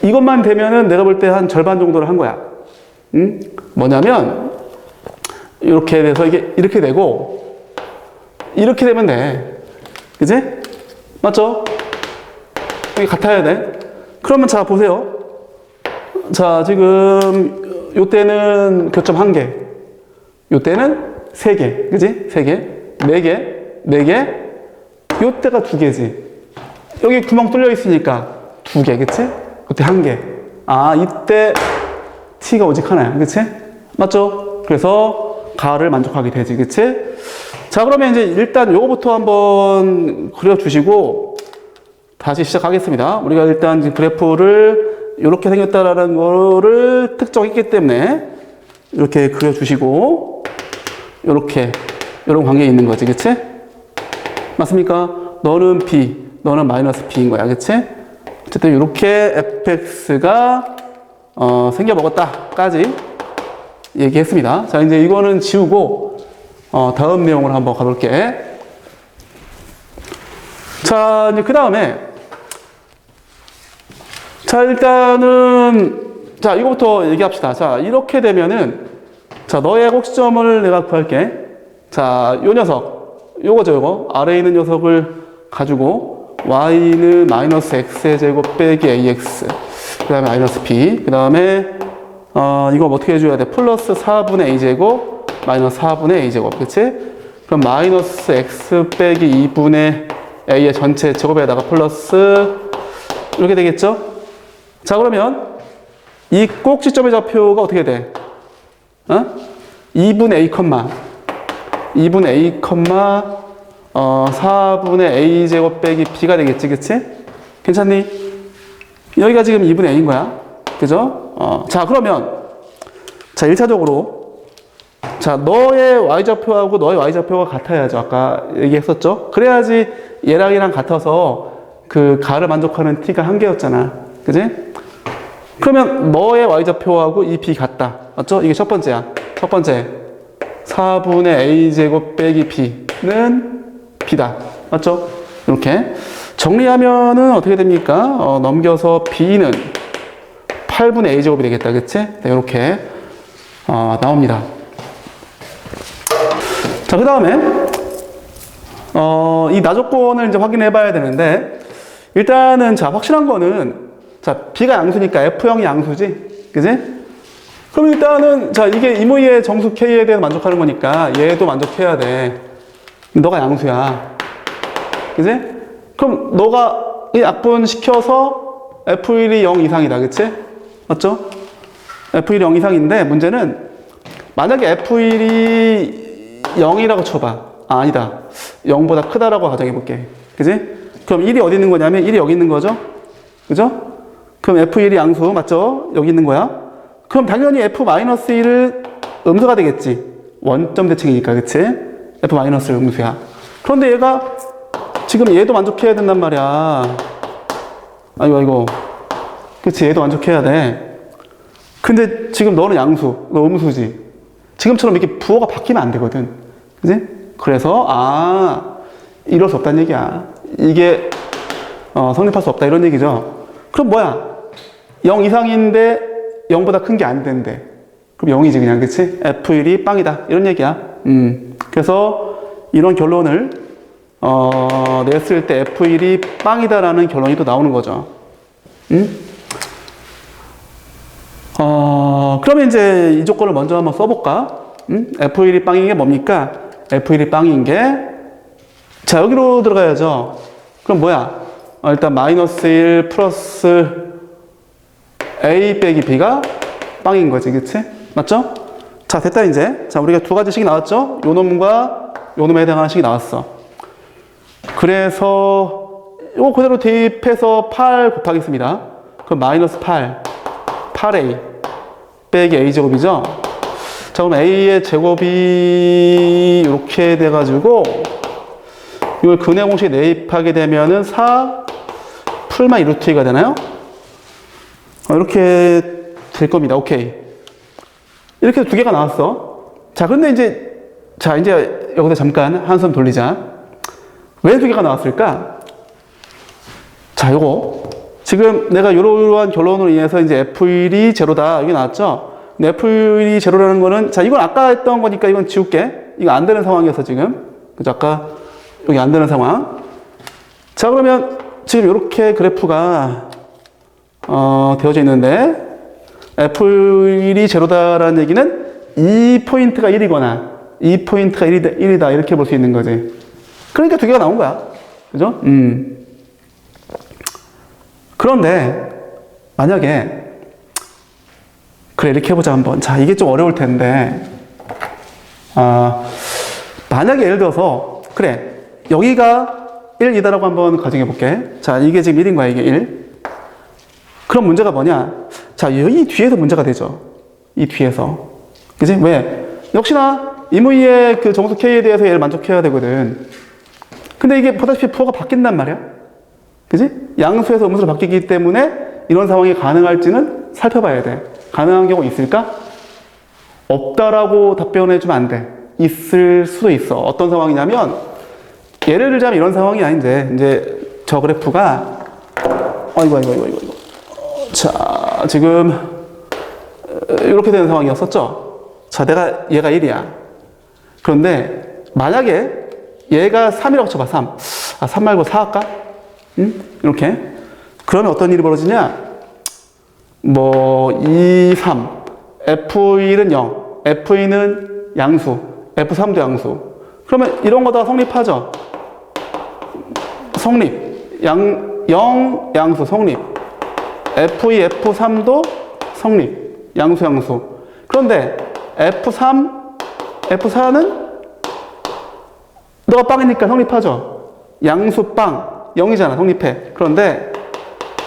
이것만 되면은 내가 볼 때 한 절반 정도를 한 거야. 뭐냐면 이렇게 돼서 이게 이렇게 되고 이렇게 되면 돼. 그지? 맞죠? 이게 같아야 돼. 그러면 자, 보세요. 자, 지금 요때는 교점 1개, 요때는 3개, 그지? 3개, 4개, 4개, 요때가 2개지. 여기 구멍 뚫려 있으니까 2개, 그치? 요때 1개. 아, 이때 t가 오직 하나야, 그치? 맞죠? 그래서 가를 만족하게 되지, 그치? 자, 그러면 이제 일단 요거부터 한번 그려주시고 다시 시작하겠습니다. 우리가 일단 지금 그래프를 이렇게 생겼다라는 거를 특정했기 때문에 이렇게 그려주시고, 이렇게 이런 관계에 있는 거지, 그치? 맞습니까? 너는 B, 너는 마이너스 B인 거야, 그치? 어쨌든 이렇게 fx가 생겨 먹었다까지 얘기했습니다. 자, 이제 이거는 지우고 다음 내용으로 한번 가볼게. 자, 이제 그 다음에 자, 일단은 자, 이거부터 얘기합시다. 자, 이렇게 되면은 자, 너의 꼭지점을 내가 구할게. 자, 요 녀석, 요거죠, 요거. 아래에 있는 녀석을 가지고 y는 마이너스 x의 제곱 빼기 ax, 그 다음에 마이너스 b, 그 다음에 이거 어떻게 해줘야 돼? 플러스 4분의 a제곱 마이너스 4분의 a제곱, 그치? 그럼 마이너스 x 빼기 2분의 a의 전체 제곱에다가 플러스 이렇게 되겠죠? 자, 그러면 이 꼭지점의 좌표가 어떻게 돼? 2분의 a, 2분의 a, 4분의 a 제곱 빼기 b가 되겠지, 그치? 괜찮니? 여기가 지금 2분의 a인 거야. 그죠? 자, 그러면 자, 1차적으로 자, 너의 y좌표하고 너의 y좌표가 같아야죠. 아까 얘기했었죠? 그래야지 얘랑 얘랑 같아서 그 가를 만족하는 t가 1개였잖아. 그지? 그러면 너의 y좌표하고 이 b 같다. 맞죠? 이게 첫 번째야. 첫 번째 4분의 a제곱 빼기 b는 b다. 맞죠? 이렇게 정리하면은 어떻게 됩니까? 넘겨서 b는 8분의 a제곱이 되겠다. 그치? 네, 이렇게 나옵니다. 자, 그 다음에 이 나조건을 이제 확인해 봐야 되는데, 일단은 자, 확실한 거는 자, b가 양수니까 f형이 양수지, 그지? 그럼 일단은 자, 이게 이모의 정수 k에 대해서 만족하는 거니까 얘도 만족해야 돼. 너가 양수야, 그지? 그럼 너가 이 약분시켜서 f1이 0 이상이다, 그치? 맞죠? f1이 0 이상인데 문제는 만약에 f1이 0이라고 쳐봐. 아, 아니다. 0보다 크다라고 가정해볼게. 그지? 그럼 1이 어디 있는 거냐면 1이 여기 있는 거죠? 그죠? 그럼 F1이 양수, 맞죠? 여기 있는 거야. 그럼 당연히 F-1을 음수가 되겠지. 원점 대칭이니까, 그치? F-를 음수야. 그런데 얘가 지금 얘도 만족해야 된단 말이야. 아이고. 그치? 얘도 만족해야 돼. 근데 지금 너는 양수, 너 음수지. 지금처럼 이렇게 부호가 바뀌면 안 되거든. 그지? 그래서, 이럴 수 없다는 얘기야. 이게, 성립할 수 없다. 이런 얘기죠. 그럼 뭐야? 0 이상인데 0보다 큰 게 안 된대. 그럼 0이지, 그냥. 그치? F1이 빵이다. 이런 얘기야. 그래서 이런 결론을, 냈을 때 F1이 빵이다라는 결론이 또 나오는 거죠. 그러면 이제 이 조건을 먼저 한번 써볼까? F1이 빵인 게 뭡니까? F1이 빵인 게, 자, 여기로 들어가야죠. 그럼 뭐야? 일단 마이너스 1 플러스 A 빼기 B가 빵인 거지, 그치? 맞죠? 자, 됐다, 이제. 자, 우리가 두 가지씩 나왔죠? 요 놈과 요 놈에 해당하는 식이 나왔어. 그래서, 요거 그대로 대입해서 8 곱하겠습니다. 그럼 마이너스 8A 빼기 A제곱이죠? 자, 그럼 A의 제곱이 이렇게 돼가지고, 이걸 근해 공식에 대입하게 되면은 4 풀만 2루트 2가 되나요? 이렇게 될 겁니다. 오케이. 이렇게 두 개가 나왔어. 자, 그런데 이제 여기서 잠깐 한숨 돌리자. 왜 두 개가 나왔을까? 자, 요거. 지금 내가 이러한 결론으로 인해서 이제 F1이 제로다. 이게 나왔죠? 근데 F1이 제로라는 거는, 자, 이건 아까 했던 거니까 이건 지울게. 이거 안 되는 상황이어서 지금. 그죠? 아까 여기 안 되는 상황. 자, 그러면 지금 이렇게 그래프가, 되어져 있는데, F1이 제로다라는 얘기는 이 포인트가 1이거나, 이 포인트가 1이다. 이렇게 볼 수 있는 거지. 그러니까 두 개가 나온 거야. 그죠? 그런데, 만약에, 그래, 이렇게 해보자, 한번. 자, 이게 좀 어려울 텐데, 만약에 예를 들어서, 그래, 여기가 1이다라고 한번 가정해볼게. 자, 이게 지금 1인 거야, 이게 1. 그럼 문제가 뭐냐? 자, 여기 뒤에서 문제가 되죠. 이 뒤에서. 그지? 왜? 역시나, 이무희의 그 정수 K에 대해서 얘를 만족해야 되거든. 근데 이게 보다시피 부호가 바뀐단 말이야. 그지? 양수에서 음수로 바뀌기 때문에 이런 상황이 가능할지는 살펴봐야 돼. 가능한 경우 있을까? 없다라고 답변해주면 안 돼. 있을 수도 있어. 어떤 상황이냐면, 예를 들자면 이런 상황이야, 이제 저 그래프가, 아이고. 자, 지금, 이렇게 되는 상황이었었죠? 자, 얘가 1이야. 그런데, 만약에 얘가 3이라고 쳐봐, 3. 3 말고 4 할까? 응? 이렇게. 그러면 어떤 일이 벌어지냐? 2, 3. F1은 0. F2는 양수. F3도 양수. 그러면 이런 거 다 성립하죠? 성립. 0, 양수, 성립. F2, F3도 성립. 양수. 그런데 F4는 너가 빵이니까 성립하죠? 양수 빵. 0이잖아, 성립해. 그런데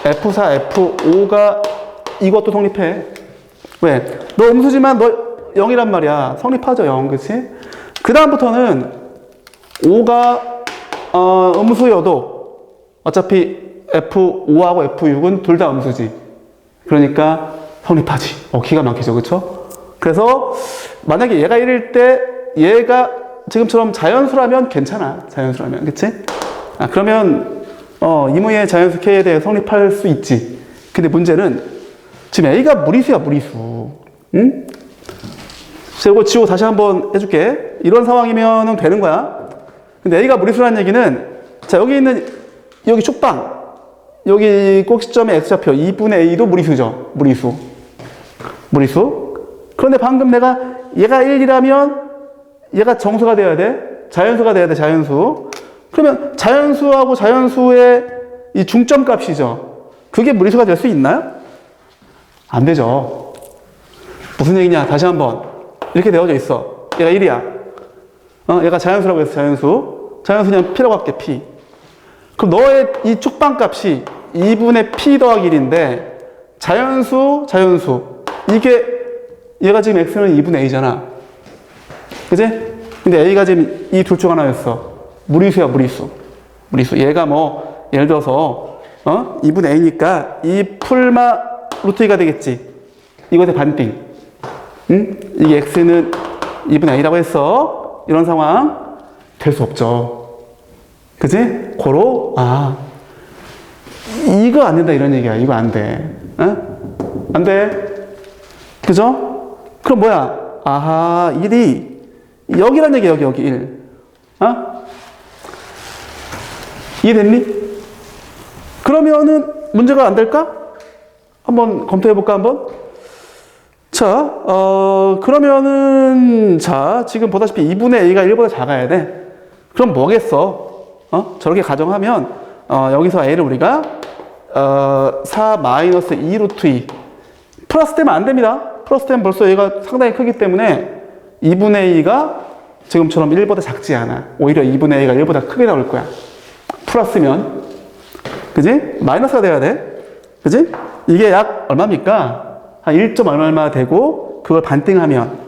F4, F5가 이것도 성립해. 왜? 너 음수지만 너 0이란 말이야. 성립하죠, 0. 그치? 그 다음부터는 5가 음수여도 어차피 F5하고 F6은 둘 다 음수지. 그러니까 성립하지. 기가 막히죠. 그쵸? 그래서 만약에 얘가 1일 때 얘가 지금처럼 자연수라면 괜찮아. 자연수라면. 그치? 그러면 이무의 자연수 K에 대해 성립할 수 있지. 근데 문제는 지금 A가 무리수야, 무리수. 응? 이거 지우고 다시 한번 해줄게. 이런 상황이면 되는 거야. 근데 A가 무리수라는 얘기는, 자, 여기 축방. 여기 꼭지점에 X좌표 2분의 A도 무리수죠. 무리수. 그런데 방금 내가 얘가 1이라면 얘가 정수가 돼야 돼. 자연수가 돼야 돼, 자연수. 그러면 자연수하고 자연수의 이 중점 값이죠. 그게 무리수가 될 수 있나요? 안 되죠. 무슨 얘기냐? 다시 한번. 이렇게 되어져 있어. 얘가 1이야. 얘가 자연수라고 해서 자연수. 자연수 그냥 P라고 할게, P. 그럼 너의 이 축방 값이 2분의 P 더하기 1인데, 자연수. 이게, 얘가 지금 X는 2분의 A잖아. 그지? 근데 A가 지금 이 둘 중 하나였어. 무리수야, 무리수. 얘가 예를 들어서, 2분의 A니까 이 풀마 루트 2가 되겠지. 이것의 반띵. 응? 이게 X는 2분의 A라고 했어. 이런 상황 될 수 없죠. 그지? 이거 안 된다 이런 얘기야. 이거 안 돼. 안 돼. 그죠? 그럼 뭐야? 1이 여기란 얘기야. 여기 1. 이해됐니? 그러면은 문제가 안 될까? 한번 검토해볼까, 한번? 자, 그러면은, 자, 지금 보다시피 2분의 A가 1보다 작아야 돼. 그럼 뭐겠어? 저렇게 가정하면, 여기서 A를 우리가, 4-2 루트 2. 플러스 되면 안 됩니다. 플러스 되면 벌써 얘가 상당히 크기 때문에 2분의 A가 지금처럼 1보다 작지 않아. 오히려 2분의 A가 1보다 크게 나올 거야. 플러스면. 그지? 마이너스가 돼야 돼. 그지? 이게 약 얼마입니까? 한 1. 얼마 되고, 그걸 반띵하면,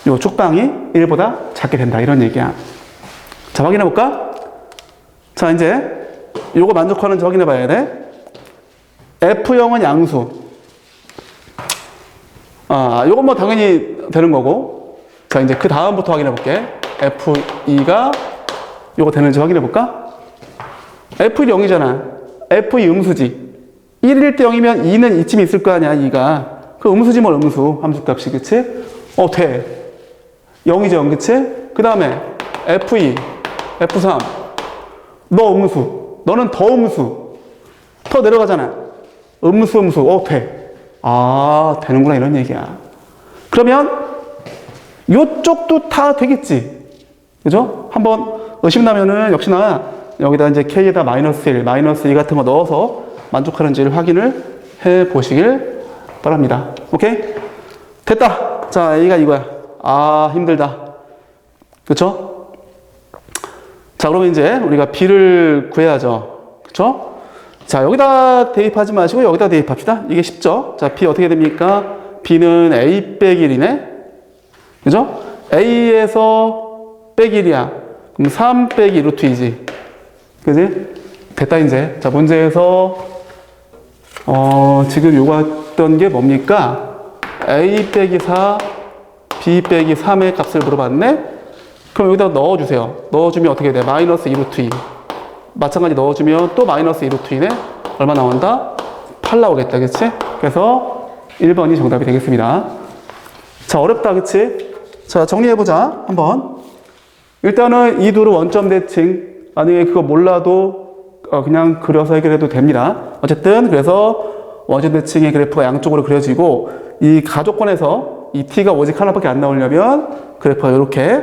요 축방이 1보다 작게 된다. 이런 얘기야. 자, 확인해볼까? 자, 이제, 요거 만족하는지 확인해봐야 돼. F0은 양수. 요건 뭐 당연히 되는 거고. 자, 이제 그 다음부터 확인해 볼게. F2가 요거 되는지 확인해 볼까? F1이 0이잖아. F2 음수지. 1일 때 0이면 2는 이쯤에 있을 거 아니야, 2가. 그 음수지 뭘 음수. 함수값이, 그치? 돼. 0이죠, 0, 그치? 그 다음에 F2, F3. 너 음수. 너는 더 음수. 더 내려가잖아. 음수. 돼. 되는구나, 이런 얘기야. 그러면 요쪽도 다 되겠지. 그죠? 한번 의심나면은 역시나 여기다 이제 K에다 마이너스 1, 마이너스 2 같은 거 넣어서 만족하는지를 확인을 해 보시길 바랍니다. 오케이? 됐다. 자, A가 이거야. 힘들다. 그쵸? 자, 그러면 이제 우리가 B를 구해야죠. 그쵸? 자, 여기다 대입하지 마시고 여기다 대입합시다. 이게 쉽죠? 자, B 어떻게 됩니까? B는 A 빼기 1이네? 그죠? A에서 빼기 1이야. 그럼 3 빼기 루트 2지. 그지? 됐다, 이제. 자, 문제에서, 지금 요구했던 게 뭡니까? A 빼기 4, B 빼기 3의 값을 물어봤네? 그럼 여기다 넣어주세요. 넣어주면 어떻게 돼? 마이너스 2 루트 2. 마찬가지 넣어주면 또 마이너스 2 루트 2네? 얼마 나온다? 8 나오겠다, 그치? 그래서 1번이 정답이 되겠습니다. 자, 어렵다, 그치? 자, 정리해보자, 한번. 일단은 이 둘은 원점 대칭. 만약에 그거 몰라도 그냥 그려서 해결해도 됩니다. 어쨌든 그래서 원점 대칭의 그래프가 양쪽으로 그려지고 이 가족권에서 이 t가 오직 하나밖에 안 나오려면 그래프가 이렇게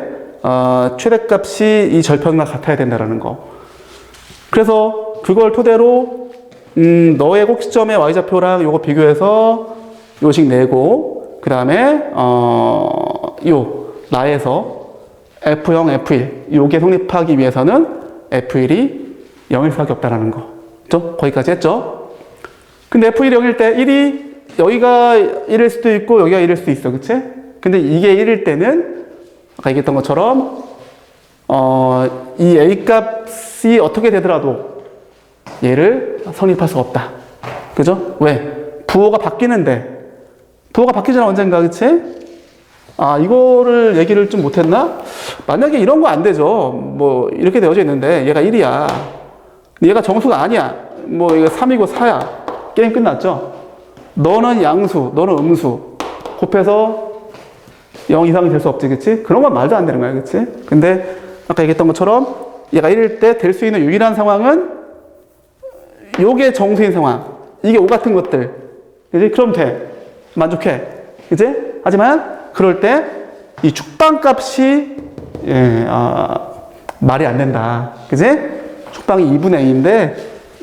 최대값이 이 절편과 같아야 된다는 거. 그래서 그걸 토대로 너의 꼭지점의 y좌표랑 요거 비교해서 요식 내고 그 다음에 요 나에서 F0, F1 요게 성립하기 위해서는 F1이 0일 수밖에 없다는 거. 그죠? 거기까지 했죠? 근데 F1이 0일 때 1이 여기가 1일 수도 있고 여기가 1일 수도 있어. 그치? 근데 이게 1일 때는 아까 얘기했던 것처럼 이 A 값이 어떻게 되더라도 얘를 성립할 수가 없다. 그죠? 왜? 부호가 바뀌는데 부호가 바뀌잖아 언젠가. 그치? 이거를 얘기를 좀 못했나? 만약에 이런 거 안 되죠. 뭐, 이렇게 되어져 있는데, 얘가 1이야. 얘가 정수가 아니야. 뭐, 이거 3이고 4야. 게임 끝났죠? 너는 양수, 너는 음수. 곱해서 0 이상이 될 수 없지, 그치? 그런 건 말도 안 되는 거야, 그치? 근데, 아까 얘기했던 것처럼, 얘가 1일 때 될 수 있는 유일한 상황은, 요게 정수인 상황. 이게 O 같은 것들. 그치? 그럼 돼. 만족해. 그치? 하지만, 그럴 때 이 축방 값이 말이 안 된다. 그지? 축방이 2분의 A인데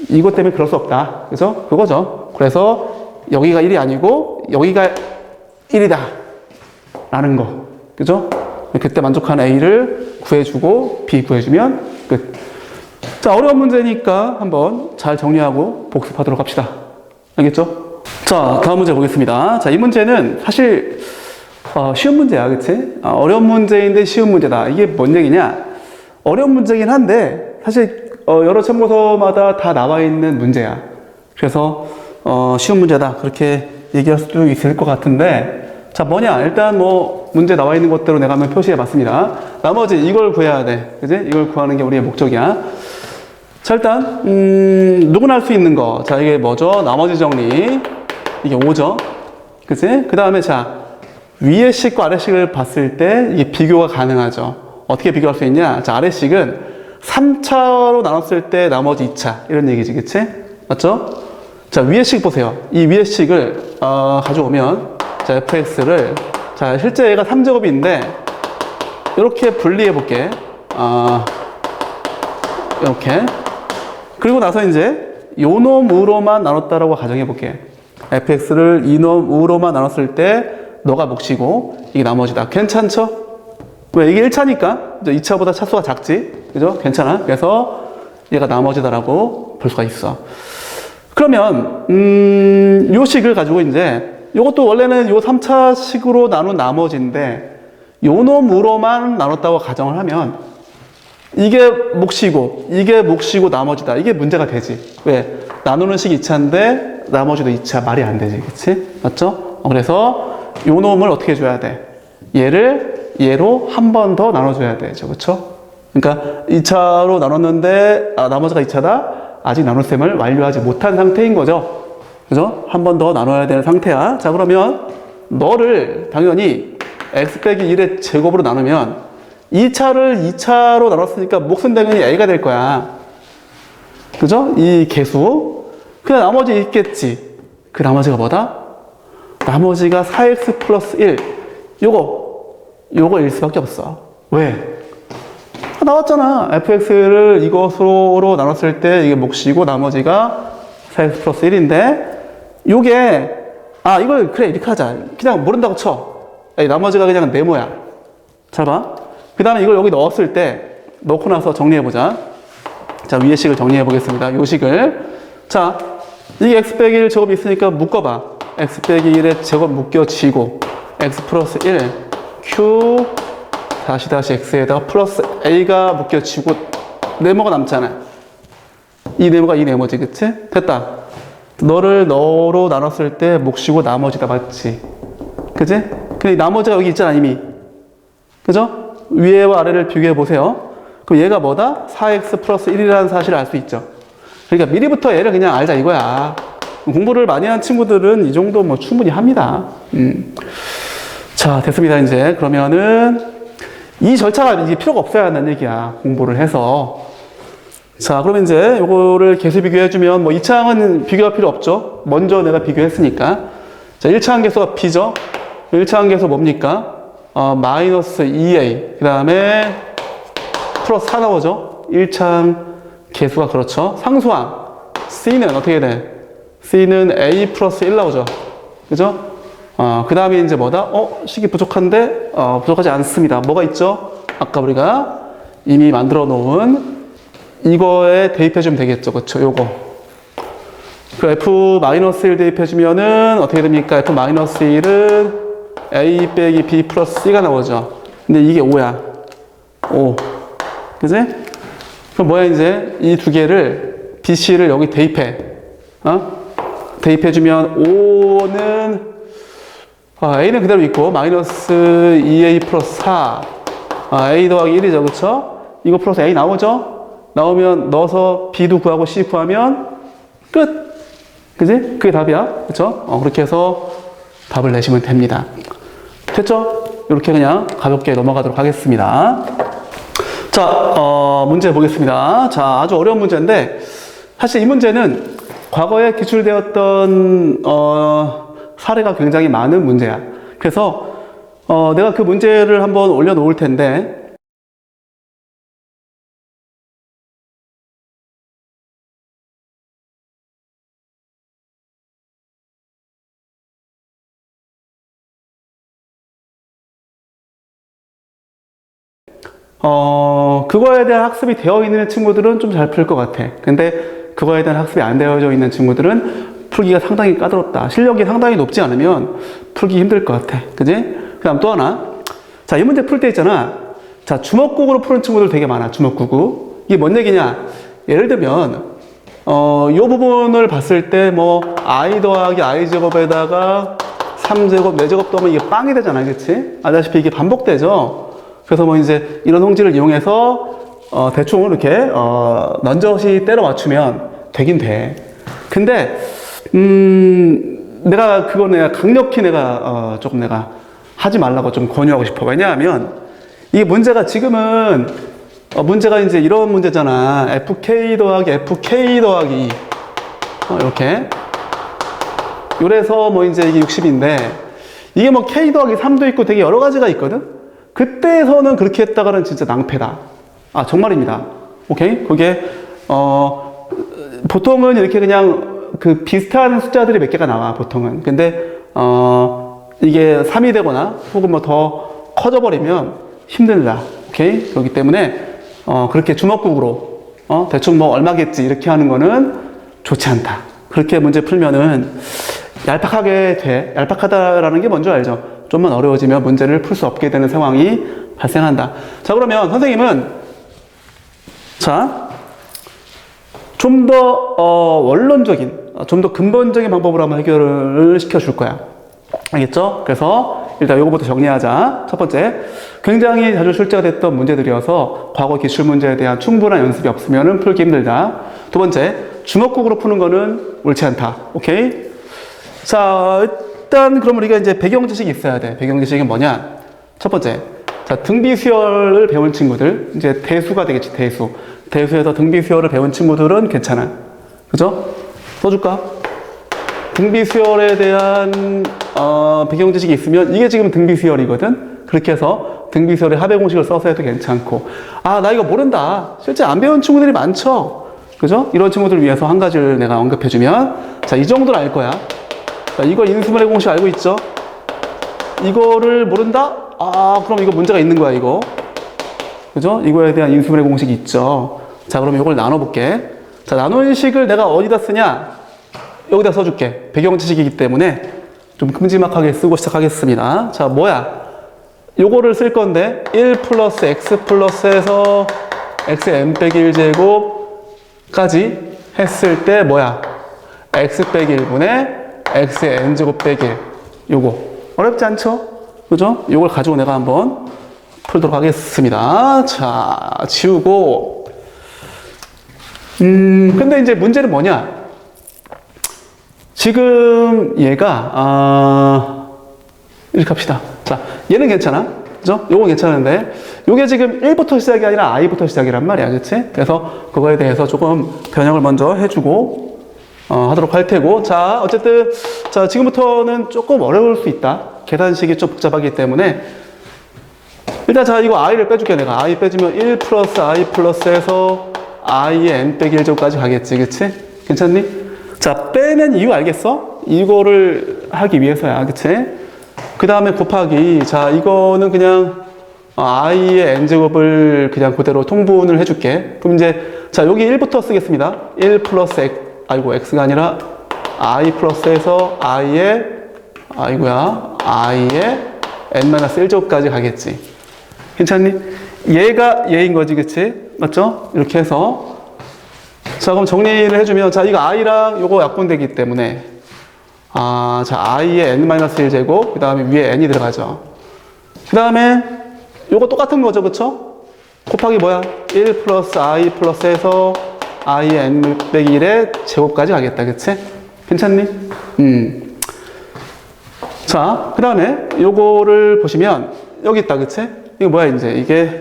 이것 때문에 그럴 수 없다. 그죠? 그거죠. 그래서 여기가 1이 아니고 여기가 1이다. 라는 거. 그죠? 그때 만족하는 A를 구해주고 B 구해주면 끝. 자, 어려운 문제니까 한번 잘 정리하고 복습하도록 합시다. 알겠죠? 자, 다음 문제 보겠습니다. 자, 이 문제는 사실 쉬운 문제야, 그치? 어려운 문제인데 쉬운 문제다. 이게 뭔 얘기냐? 어려운 문제긴 한데, 사실, 여러 참고서마다 다 나와 있는 문제야. 그래서, 쉬운 문제다. 그렇게 얘기할 수도 있을 것 같은데, 자, 뭐냐? 일단 뭐, 문제 나와 있는 것대로 내가 한번 표시해 봤습니다. 나머지 이걸 구해야 돼. 그치? 이걸 구하는 게 우리의 목적이야. 자, 일단, 누구나 할 수 있는 거. 자, 이게 뭐죠? 나머지 정리. 이게 5죠? 그치? 그 다음에 자, 위의 식과 아래식을 봤을 때 이게 비교가 가능하죠. 어떻게 비교할 수 있냐? 자, 아래식은 3차로 나눴을 때 나머지 2차. 이런 얘기지, 그치? 맞죠? 자, 위의 식 보세요. 이 위의 식을, 가져오면, 자, fx를, 자, 실제 얘가 3제곱인데, 이렇게 분리해 볼게. 이렇게. 그리고 나서 이제, 요 놈으로만 나눴다라고 가정해 볼게. fx를 이 놈으로만 나눴을 때, 너가 몫이고 이게 나머지다. 괜찮죠? 왜? 이게 1차니까 2차보다 차수가 작지? 그죠? 괜찮아. 그래서 얘가 나머지다라고 볼 수가 있어. 그러면 요 식을 가지고 이제 요것도 원래는 요 3차 식으로 나눈 나머지인데 요 놈으로만 나눴다고 가정을 하면 이게 몫이고 이게 몫이고 나머지다. 이게 문제가 되지. 왜? 나누는 식이 2차인데 나머지도 2차. 말이 안 되지. 그치? 맞죠? 그래서 요 놈을 어떻게 해줘야 돼? 얘를 얘로 한 번 더 나눠줘야 되죠. 그쵸? 그러니까 2차로 나눴는데, 나머지가 2차다? 아직 나눗셈을 완료하지 못한 상태인 거죠. 그죠? 한 번 더 나눠야 되는 상태야. 자, 그러면 너를 당연히 x 빼기 1의 제곱으로 나누면 2차를 2차로 나눴으니까 몫은 당연히 a가 될 거야. 그죠? 이 개수. 그냥 나머지 있겠지. 그 나머지가 뭐다? 나머지가 4x 플러스 1. 요거일 수밖에 없어. 왜? 나왔잖아. fx를 이것으로 나눴을 때 이게 몫이고 나머지가 4x 플러스 1인데 요게 이걸 그래 이렇게 하자. 그냥 모른다고 쳐. 나머지가 그냥 네모야. 잘 봐. 그 다음에 이걸 여기 넣었을 때 넣고 나서 정리해보자. 자, 위의 식을 정리해보겠습니다. 요 식을. 자, 이게 x 빼기 1 제곱이 있으니까 묶어봐. x 빼기 1의 제곱 묶여지고 x 플러스 1 q 다시 x에다가 플러스 a가 묶여지고 네모가 남잖아. 이 네모가 이 네모지, 그치? 됐다. 너를 너로 나눴을 때 몫이고 나머지다, 맞지? 그치? 근데 나머지가 여기 있잖아, 이미. 그죠? 위에와 아래를 비교해 보세요. 그럼 얘가 뭐다? 4x 플러스 1이라는 사실을 알 수 있죠. 그러니까 미리부터 얘를 그냥 알자 이거야. 공부를 많이 한 친구들은 이 정도 뭐 충분히 합니다. 자, 됐습니다. 이제 그러면은 이 절차가 이제 필요가 없어야 한다는 얘기야. 공부를 해서. 자, 그러면 이제 요거를 계수 비교해주면 뭐 2차항은 비교할 필요 없죠. 먼저 내가 비교했으니까. 자, 1차항 계수가 b죠. 1차항 계수 뭡니까? 마이너스 2a. 그 다음에 플러스 4 나오죠. 1차항 계수가 그렇죠. 상수항. c는 어떻게 돼? c는 a 플러스 1 나오죠. 그죠? 그 다음에 이제 뭐다? 식이 부족한데? 부족하지 않습니다. 뭐가 있죠? 아까 우리가 이미 만들어 놓은 이거에 대입해주면 되겠죠. 그쵸? 요거. 그 f-1 대입해주면은 어떻게 됩니까? f-1은 a 빼기 b 플러스 c가 나오죠. 근데 이게 5야. 5. 그지? 그럼 뭐야, 이제? 이 두 개를, bc를 여기 대입해. 대입해주면 5는, a는 그대로 있고, 마이너스 2a 플러스 4. a 더하기 1이죠. 그쵸? 이거 플러스 a 나오죠? 나오면 넣어서 b도 구하고 c 구하면 끝. 그지? 그게 답이야. 그쵸? 그렇게 해서 답을 내시면 됩니다. 됐죠? 이렇게 그냥 가볍게 넘어가도록 하겠습니다. 자, 문제 보겠습니다. 자, 아주 어려운 문제인데, 사실 이 문제는 과거에 기출되었던, 사례가 굉장히 많은 문제야. 그래서, 내가 그 문제를 한번 올려놓을 텐데, 그거에 대한 학습이 되어 있는 친구들은 좀 잘 풀 것 같아. 근데 그거에 대한 학습이 안 되어져 있는 친구들은 풀기가 상당히 까다롭다. 실력이 상당히 높지 않으면 풀기 힘들 것 같아. 그지? 그 다음 또 하나. 자, 이 문제 풀 때 있잖아. 자, 주먹국으로 푸는 친구들 되게 많아. 주먹국으로. 이게 뭔 얘기냐? 예를 들면, 요 부분을 봤을 때 뭐, i 더하기 i 제곱에다가 3제곱, 4제곱 더하면 이게 빵이 되잖아. 그치? 아다시피 이게 반복되죠? 그래서 뭐 이제 이런 홍지를 이용해서 대충 이렇게 넌저시 때려 맞추면 되긴 돼. 근데 내가 강력히 조금 내가 하지 말라고 좀 권유하고 싶어. 왜냐하면 이게 문제가 지금은 문제가 이제 이런 문제잖아. fk 더하기 fk 더하기 이렇게. 요래서 뭐 이제 이게 60인데 이게 뭐 k 더하기 3도 있고 되게 여러 가지가 있거든. 그때에서는 그렇게 했다가는 진짜 낭패다. 정말입니다. 오케이? 그게, 보통은 이렇게 그냥 그 비슷한 숫자들이 몇 개가 나와, 보통은. 근데, 이게 3이 되거나 혹은 뭐 더 커져버리면 힘들다. 오케이? 그렇기 때문에, 그렇게 주먹국으로, 대충 뭐 얼마겠지, 이렇게 하는 거는 좋지 않다. 그렇게 문제 풀면은 얄팍하게 돼. 얄팍하다라는 게 뭔지 알죠? 좀만 어려워지면 문제를 풀 수 없게 되는 상황이 발생한다. 자, 그러면 선생님은 좀 더 원론적인, 좀 더 근본적인 방법으로 한번 해결을 시켜줄 거야. 알겠죠? 그래서 일단 요거부터 정리하자. 첫 번째, 굉장히 자주 출제가 됐던 문제들이어서 과거 기출 문제에 대한 충분한 연습이 없으면 풀기 힘들다. 두 번째, 주먹국으로 푸는 거는 옳지 않다. 오케이? 자, 일단 그럼 우리가 이제 배경 지식이 있어야 돼. 배경 지식이 뭐냐? 첫 번째, 자, 등비수열을 배운 친구들, 이제 대수가 되겠지, 대수. 대수에서 등비수열을 배운 친구들은 괜찮아. 그죠? 써줄까? 등비수열에 대한 배경 지식이 있으면 이게 지금 등비수열이거든. 그렇게 해서 등비수열의 합의 공식을 써서 해도 괜찮고, 아, 나 이거 모른다. 실제 안 배운 친구들이 많죠. 그죠? 이런 친구들을 위해서 한 가지를 내가 언급해주면, 자, 이 정도는 알 거야. 자, 이거 인수분해 공식 알고 있죠? 이거를 모른다? 아, 그럼 이거 문제가 있는 거야, 이거. 그죠? 이거에 대한 인수분해 공식이 있죠. 자, 그럼 이걸 나눠볼게. 자, 나누는 식을 내가 어디다 쓰냐? 여기다 써줄게. 배경 지식이기 때문에 좀 큼지막하게 쓰고 시작하겠습니다. 자, 뭐야? 요거를 쓸 건데, 1 플러스 x 플러스에서 xn 빼기 1제곱까지 했을 때 뭐야? x 빼기 1분의 x의 n제곱 빼기 1. 요거. 어렵지 않죠? 그죠? 요걸 가지고 내가 한번 풀도록 하겠습니다. 자, 지우고. 근데 이제 문제는 뭐냐? 지금 얘가, 이렇게 합시다. 자, 얘는 괜찮아. 그죠? 요건 괜찮은데, 요게 지금 1부터 시작이 아니라 i부터 시작이란 말이야. 그치? 그래서 그거에 대해서 조금 변형을 먼저 해주고, 하도록 할 테고. 자, 어쨌든, 자, 지금부터는 조금 어려울 수 있다. 계산식이 좀 복잡하기 때문에. 일단, 자, 이거 i를 빼줄게, 내가. i 빼주면 1 플러스 i 플러스에서 i의 n 빼기 1제곱까지 가겠지. 그치? 괜찮니? 자, 빼는 이유 알겠어? 이거를 하기 위해서야. 그치? 그 다음에 곱하기. 자, 이거는 그냥 i의 n제곱을 그냥 그대로 통분을 해줄게. 그럼 이제, 자, 여기 1부터 쓰겠습니다. 1 플러스 x, 아이고, x가 아니라 i 플러스에서 i의 n-1제곱까지 가겠지. 괜찮니? 얘가 얘인 거지, 그치? 맞죠? 이렇게 해서. 자, 그럼 정리를 해주면, 자, 이거 i랑 요거 약분되기 때문에, 자, i의 n-1제곱, 그 다음에 위에 n이 들어가죠. 그 다음에 요거 똑같은 거죠, 그쵸? 곱하기 뭐야? 1 플러스 i 플러스에서 i의 n 빼기 1의 제곱까지 가겠다, 그치? 괜찮니? 자, 그 다음에 요거를 보시면, 여기 있다, 그치? 이거 뭐야, 이제? 이게,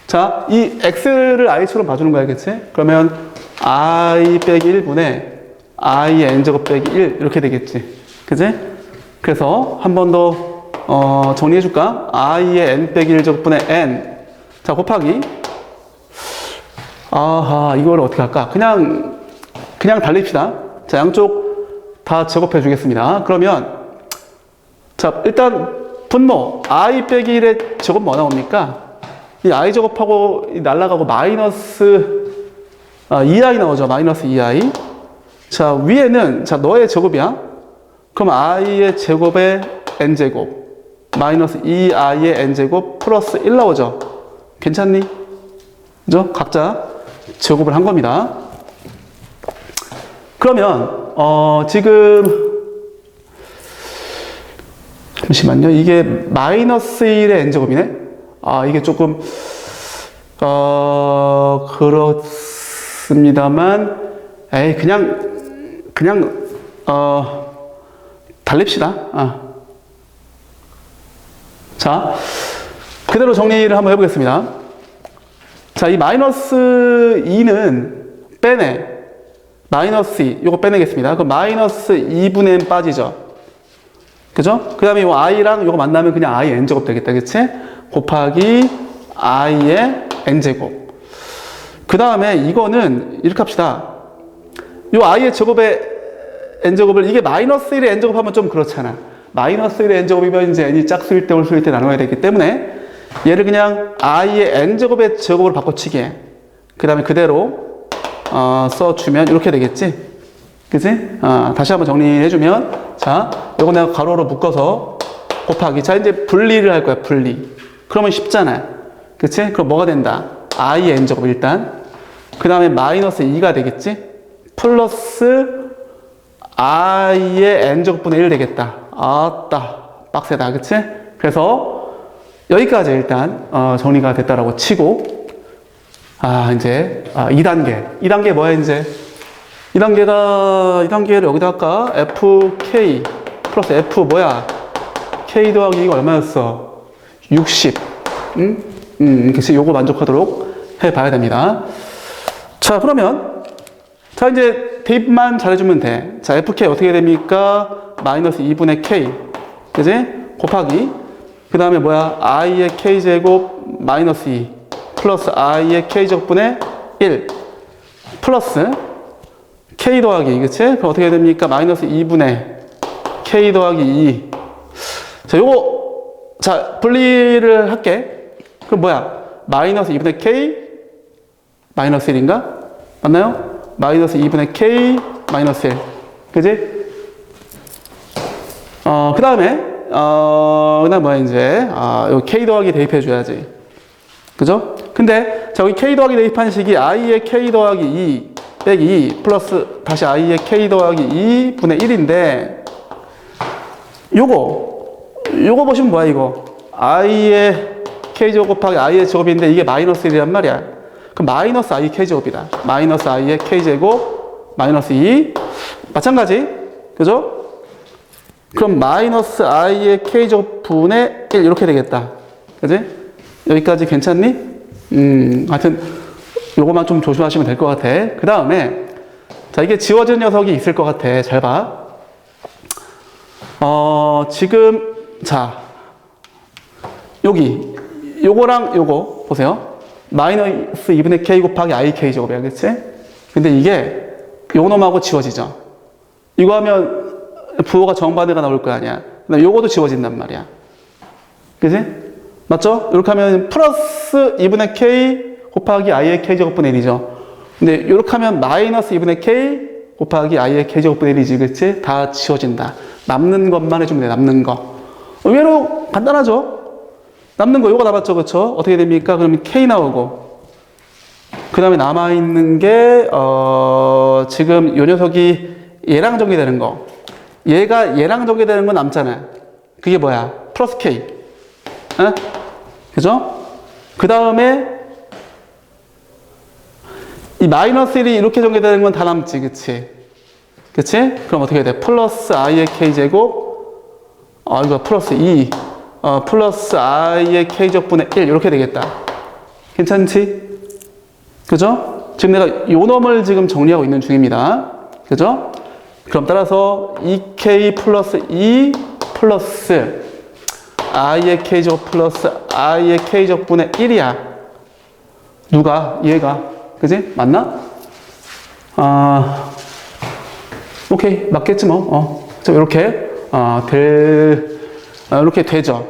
자, 이 x를 i처럼 봐주는 거야, 그치? 그러면 i 빼기 1분의 i의 n제곱 빼기 1 이렇게 되겠지. 그치? 그래서 한 번 더 정리해줄까? i의 n 빼기 1제곱분의 n. 자, 곱하기. 아하, 이걸 어떻게 할까? 그냥 달립시다. 자, 양쪽 다 제곱해 주겠습니다. 그러면, 자, 일단 분모 i 빼기 1의 제곱 뭐 나옵니까? 이 i 제곱하고 날라가고 마이너스 2i 나오죠. 마이너스 2i. 자, 위에는, 자, 너의 제곱이야. 그럼 i의 제곱에 n제곱. 마이너스 2i의 n제곱 플러스 1 나오죠. 괜찮니? 그죠? 각자 제곱을 한 겁니다. 그러면, 지금, 잠시만요. 이게 마이너스 1의 n제곱이네? 이게 조금, 그렇습니다만, 그냥, 달립시다. 자, 그대로 정리를 한번 해보겠습니다. 자, 이 마이너스 2는 빼내. 마이너스 2, 요거 빼내겠습니다. 그럼 마이너스 2분의 n 빠지죠. 그죠? 그 다음에 요 i랑 요거 만나면 그냥 i n제곱 되겠다. 그치? 곱하기 i의 n제곱. 그 다음에 이거는 이렇게 합시다. 요 i의 제곱의 n제곱을 이게 마이너스 1의 n제곱 하면 좀 그렇잖아. 마이너스 1의 n제곱이면 이제 n이 짝수일 때 홀수일 때 나눠야 되기 때문에 얘를 그냥 i의 n제곱의 제곱으로 바꿔치기. 그 다음에 그대로 써주면 이렇게 되겠지? 그치? 다시 한번 정리해주면, 자, 요거 내가 가로로 묶어서 곱하기. 자, 이제 분리를 할 거야, 분리. 그러면 쉽잖아. 그치? 그럼 뭐가 된다? i의 n제곱 일단. 그 다음에 마이너스 2가 되겠지? 플러스 i의 n제곱분의 1 되겠다. 아따, 빡세다. 그치? 그래서 여기까지 일단 정리가 됐다라고 치고, 이제 2단계 뭐야 이제? 2단계를 여기다 할까? fk 플러스 f 뭐야? k 더하기 이거 얼마였어? 60. 그치? 요거 만족하도록 해봐야 됩니다. 자, 그러면 자, 이제 대입만 잘해주면 돼. 자, fk 어떻게 됩니까? 마이너스 2분의 k. 그지? 곱하기. 그 다음에 뭐야? i의 k제곱 마이너스 2. 플러스 i의 k제곱분의 1. 플러스 k 더하기. 그치? 그럼 어떻게 됩니까? 마이너스 2분의 k 더하기 2. 자, 요거, 자, 분리를 할게. 그럼 뭐야? 마이너스 2분의 k 마이너스 1인가? 맞나요? 마이너스 2분의 k 마이너스 1. 그지? 그 다음에 뭐야, 이제, 요 k 더하기 대입해줘야지. 그죠? 근데, 자, 여기 k 더하기 대입한 식이 i의 k 더하기 2 빼기 2 플러스 다시 i의 k 더하기 2분의 1인데, 요거 보시면 뭐야, 이거? i의 k제곱 곱하기 i의 제곱인데 이게 마이너스 1이란 말이야. 그럼 마이너스 i k제곱이다. 마이너스 i의 k제곱 마이너스 2. 마찬가지. 그죠? 그럼 마이너스 i의 k제곱 분의 1 이렇게 되겠다. 그지? 여기까지 괜찮니? 하여튼 요거만 좀 조심하시면 될 것 같아. 그 다음에 자, 이게 지워진 녀석이 있을 것 같아. 잘 봐. 지금 자, 여기 요거랑 요거 보세요. 마이너스 2분의 k 곱하기 i k 제곱이야. 그치? 근데 이게 요 놈하고 지워지죠. 이거 하면 부호가 정반대가 나올 거 아니야. 근데 요거도 지워진단 말이야. 그치? 맞죠? 이렇게 하면 플러스 2분의 k 곱하기 i의 k 제곱분의 1이죠. 근데 이렇게 하면 마이너스 2분의 k 곱하기 i의 k 제곱분의 1이지. 그치? 다 지워진다. 남는 것만 해주면 돼. 남는 거. 의외로 간단하죠? 남는 거 요거 남았죠. 그쵸? 어떻게 됩니까? 그러면 k 나오고 그 다음에 남아있는 게 지금 요 녀석이 얘랑 정리되는 거. 얘가 얘랑 정리되는 건 남잖아. 그게 뭐야? 플러스 k. 에? 그죠? 그 다음에 이 마이너스 1이 이렇게 정리되는 건 다 남지. 그치? 그치? 그럼 어떻게 돼? 플러스 i의 k제곱 이거 플러스 2 플러스 i의 k제곱분의 1 이렇게 되겠다. 괜찮지? 그죠? 지금 내가 요 놈을 지금 정리하고 있는 중입니다. 그죠? 그럼 따라서 2k 플러스 2 플러스 i의 k제곱 플러스 i의 k제곱분의 1이야. 누가? 얘가. 그지? 맞나? 오케이. 맞겠지 뭐. 이렇게 이렇게 되죠.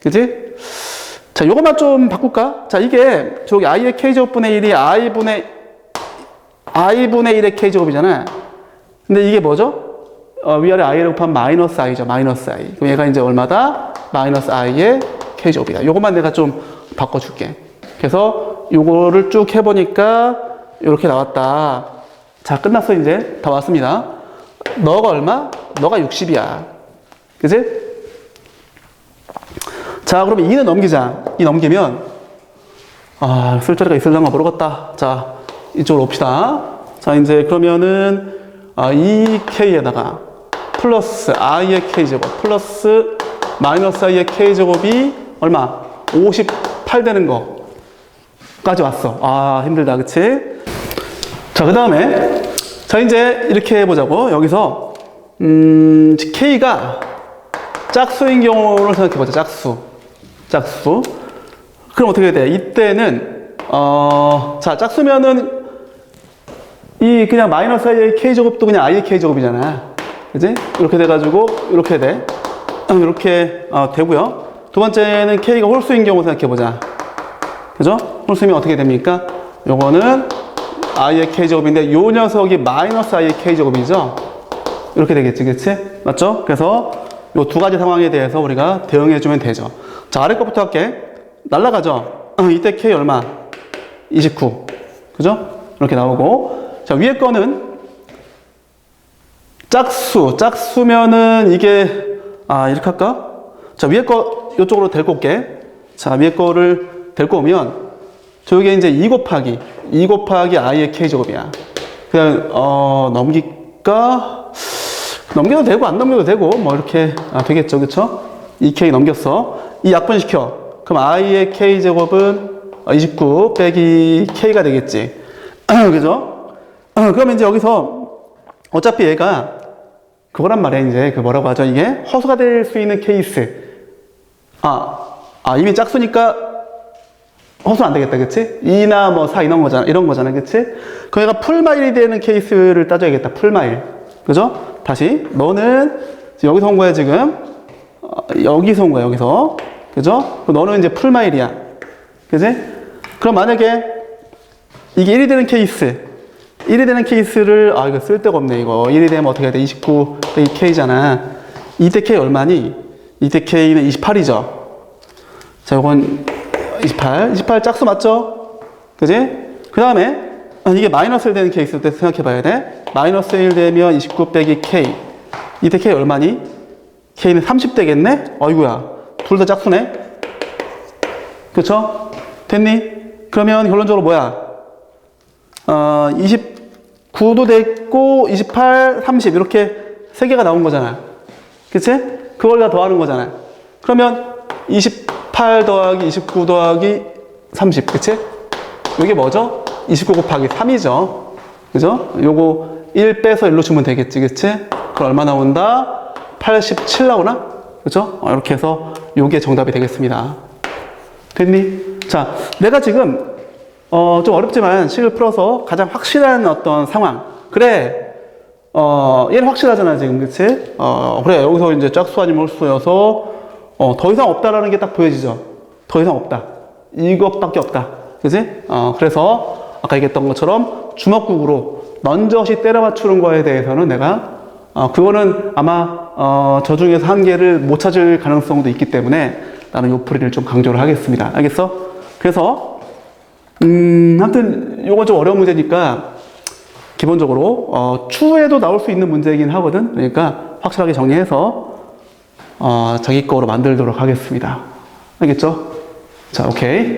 그지? 자, 요것만 좀 바꿀까? 자, 이게 저기 i의 k제곱분의 1이 i분의 1의 k제곱이잖아. 근데 이게 뭐죠? 위아래 i를 곱하면 마이너스 i죠. 마이너스 i. 그럼 얘가 이제 얼마다? 마이너스 i의 k제곱이다. 요것만 내가 좀 바꿔줄게. 그래서 요거를 쭉 해보니까 이렇게 나왔다. 자, 끝났어. 이제 다 왔습니다. 너가 얼마? 너가 60이야. 그지? 자, 그러면 2는 넘기자. 2 넘기면 쓸 자리가 있을랑가 모르겠다. 자, 이쪽으로 옵시다. 자, 이제 그러면은 2k에다가 플러스 i의 k제곱 플러스 마이너스 i의 k제곱이 얼마? 58 되는 거까지 왔어. 힘들다. 그치? 자, 그 다음에 자, 이제 이렇게 해보자고. 여기서 k가 짝수인 경우를 생각해보자. 짝수. 그럼 어떻게 돼? 이때는 자, 짝수면은 그냥 마이너스 i의 k제곱도 그냥 i의 k제곱이잖아. 그지? 이렇게 돼가지고 이렇게 돼. 이렇게 되고요. 두 번째는 k가 홀수인 경우 생각해보자. 그죠? 홀수면 어떻게 됩니까? 요거는 i의 k제곱인데 요 녀석이 마이너스 i의 k제곱이죠? 이렇게 되겠지. 그치? 맞죠? 그래서 요 두 가지 상황에 대해서 우리가 대응해주면 되죠. 자, 아래 거부터 할게. 날라가죠? 이때 k 얼마? 29. 그죠? 이렇게 나오고. 자, 위에 거는 짝수면은 이게, 이렇게 할까? 자, 위에 거, 이쪽으로 데리고 올게. 자, 위에 거를 데리고 오면, 저게 이제 2 곱하기 i의 k제곱이야. 그냥, 넘겨도 되고, 안 넘겨도 되고, 뭐, 이렇게, 되겠죠. 그쵸? 2k 넘겼어. 이 약분시켜. 그럼 i의 k제곱은 29 빼기 k가 되겠지. 그죠? 그러면 이제 여기서, 어차피 얘가, 그거란 말이야, 이제. 그 뭐라고 하죠? 이게 허수가 될 수 있는 케이스. 이미 짝수니까 허수는 안 되겠다, 그치? 2나 뭐 4 이런 거잖아, 그치? 그 얘가 풀마일이 되는 케이스를 따져야겠다, 풀마일. 그죠? 다시. 너는 여기서 온 거야, 지금. 여기서 온 거야, 여기서. 그죠? 너는 이제 풀마일이야. 그치? 그럼 만약에 이게 1이 되는 케이스. 1이 되는 케이스를, 이거 쓸데가 없네, 이거. 1이 되면 어떻게 해야 돼? 29 빼기 K잖아. 2대 K 얼마니? 2대 K는 28이죠. 자, 요건 28 짝수 맞죠? 그지? 그 다음에, 이게 마이너스 1 되는 케이스 때 생각해 봐야 돼. 마이너스 1 되면 29 빼기 K. 2대 K 얼마니? K는 30 되겠네? 어이구야. 둘 다 짝수네? 그쵸? 됐니? 그러면 결론적으로 뭐야? 29도 됐고, 28, 30 이렇게 세 개가 나온 거잖아. 그치? 그걸 다 더하는 거잖아. 그러면 28 더하기 29 더하기 30, 그치? 이게 뭐죠? 29 곱하기 3이죠. 그죠? 요거 1 빼서 1로 주면 되겠지, 그치? 그럼 얼마 나온다? 87 나오나? 그죠? 이렇게 해서 요게 정답이 되겠습니다. 됐니? 자, 내가 지금 좀 어렵지만 식을 풀어서 가장 확실한 어떤 상황. 그래. 얘는 확실하잖아, 지금. 그치? 그래. 여기서 이제 짝수 아니면 홀수여서, 더 이상 없다라는 게 딱 보여지죠? 더 이상 없다. 이것밖에 없다. 그치? 그래서 아까 얘기했던 것처럼 주먹국으로 넌저시 때려 맞추는 거에 대해서는 내가, 그거는 아마, 저 중에서 한 개를 못 찾을 가능성도 있기 때문에 나는 요 풀이를 좀 강조를 하겠습니다. 알겠어? 그래서, 하여튼, 요건 좀 어려운 문제니까, 기본적으로, 추후에도 나올 수 있는 문제이긴 하거든. 그러니까, 확실하게 정리해서, 자기 거로 만들도록 하겠습니다. 알겠죠? 자, 오케이.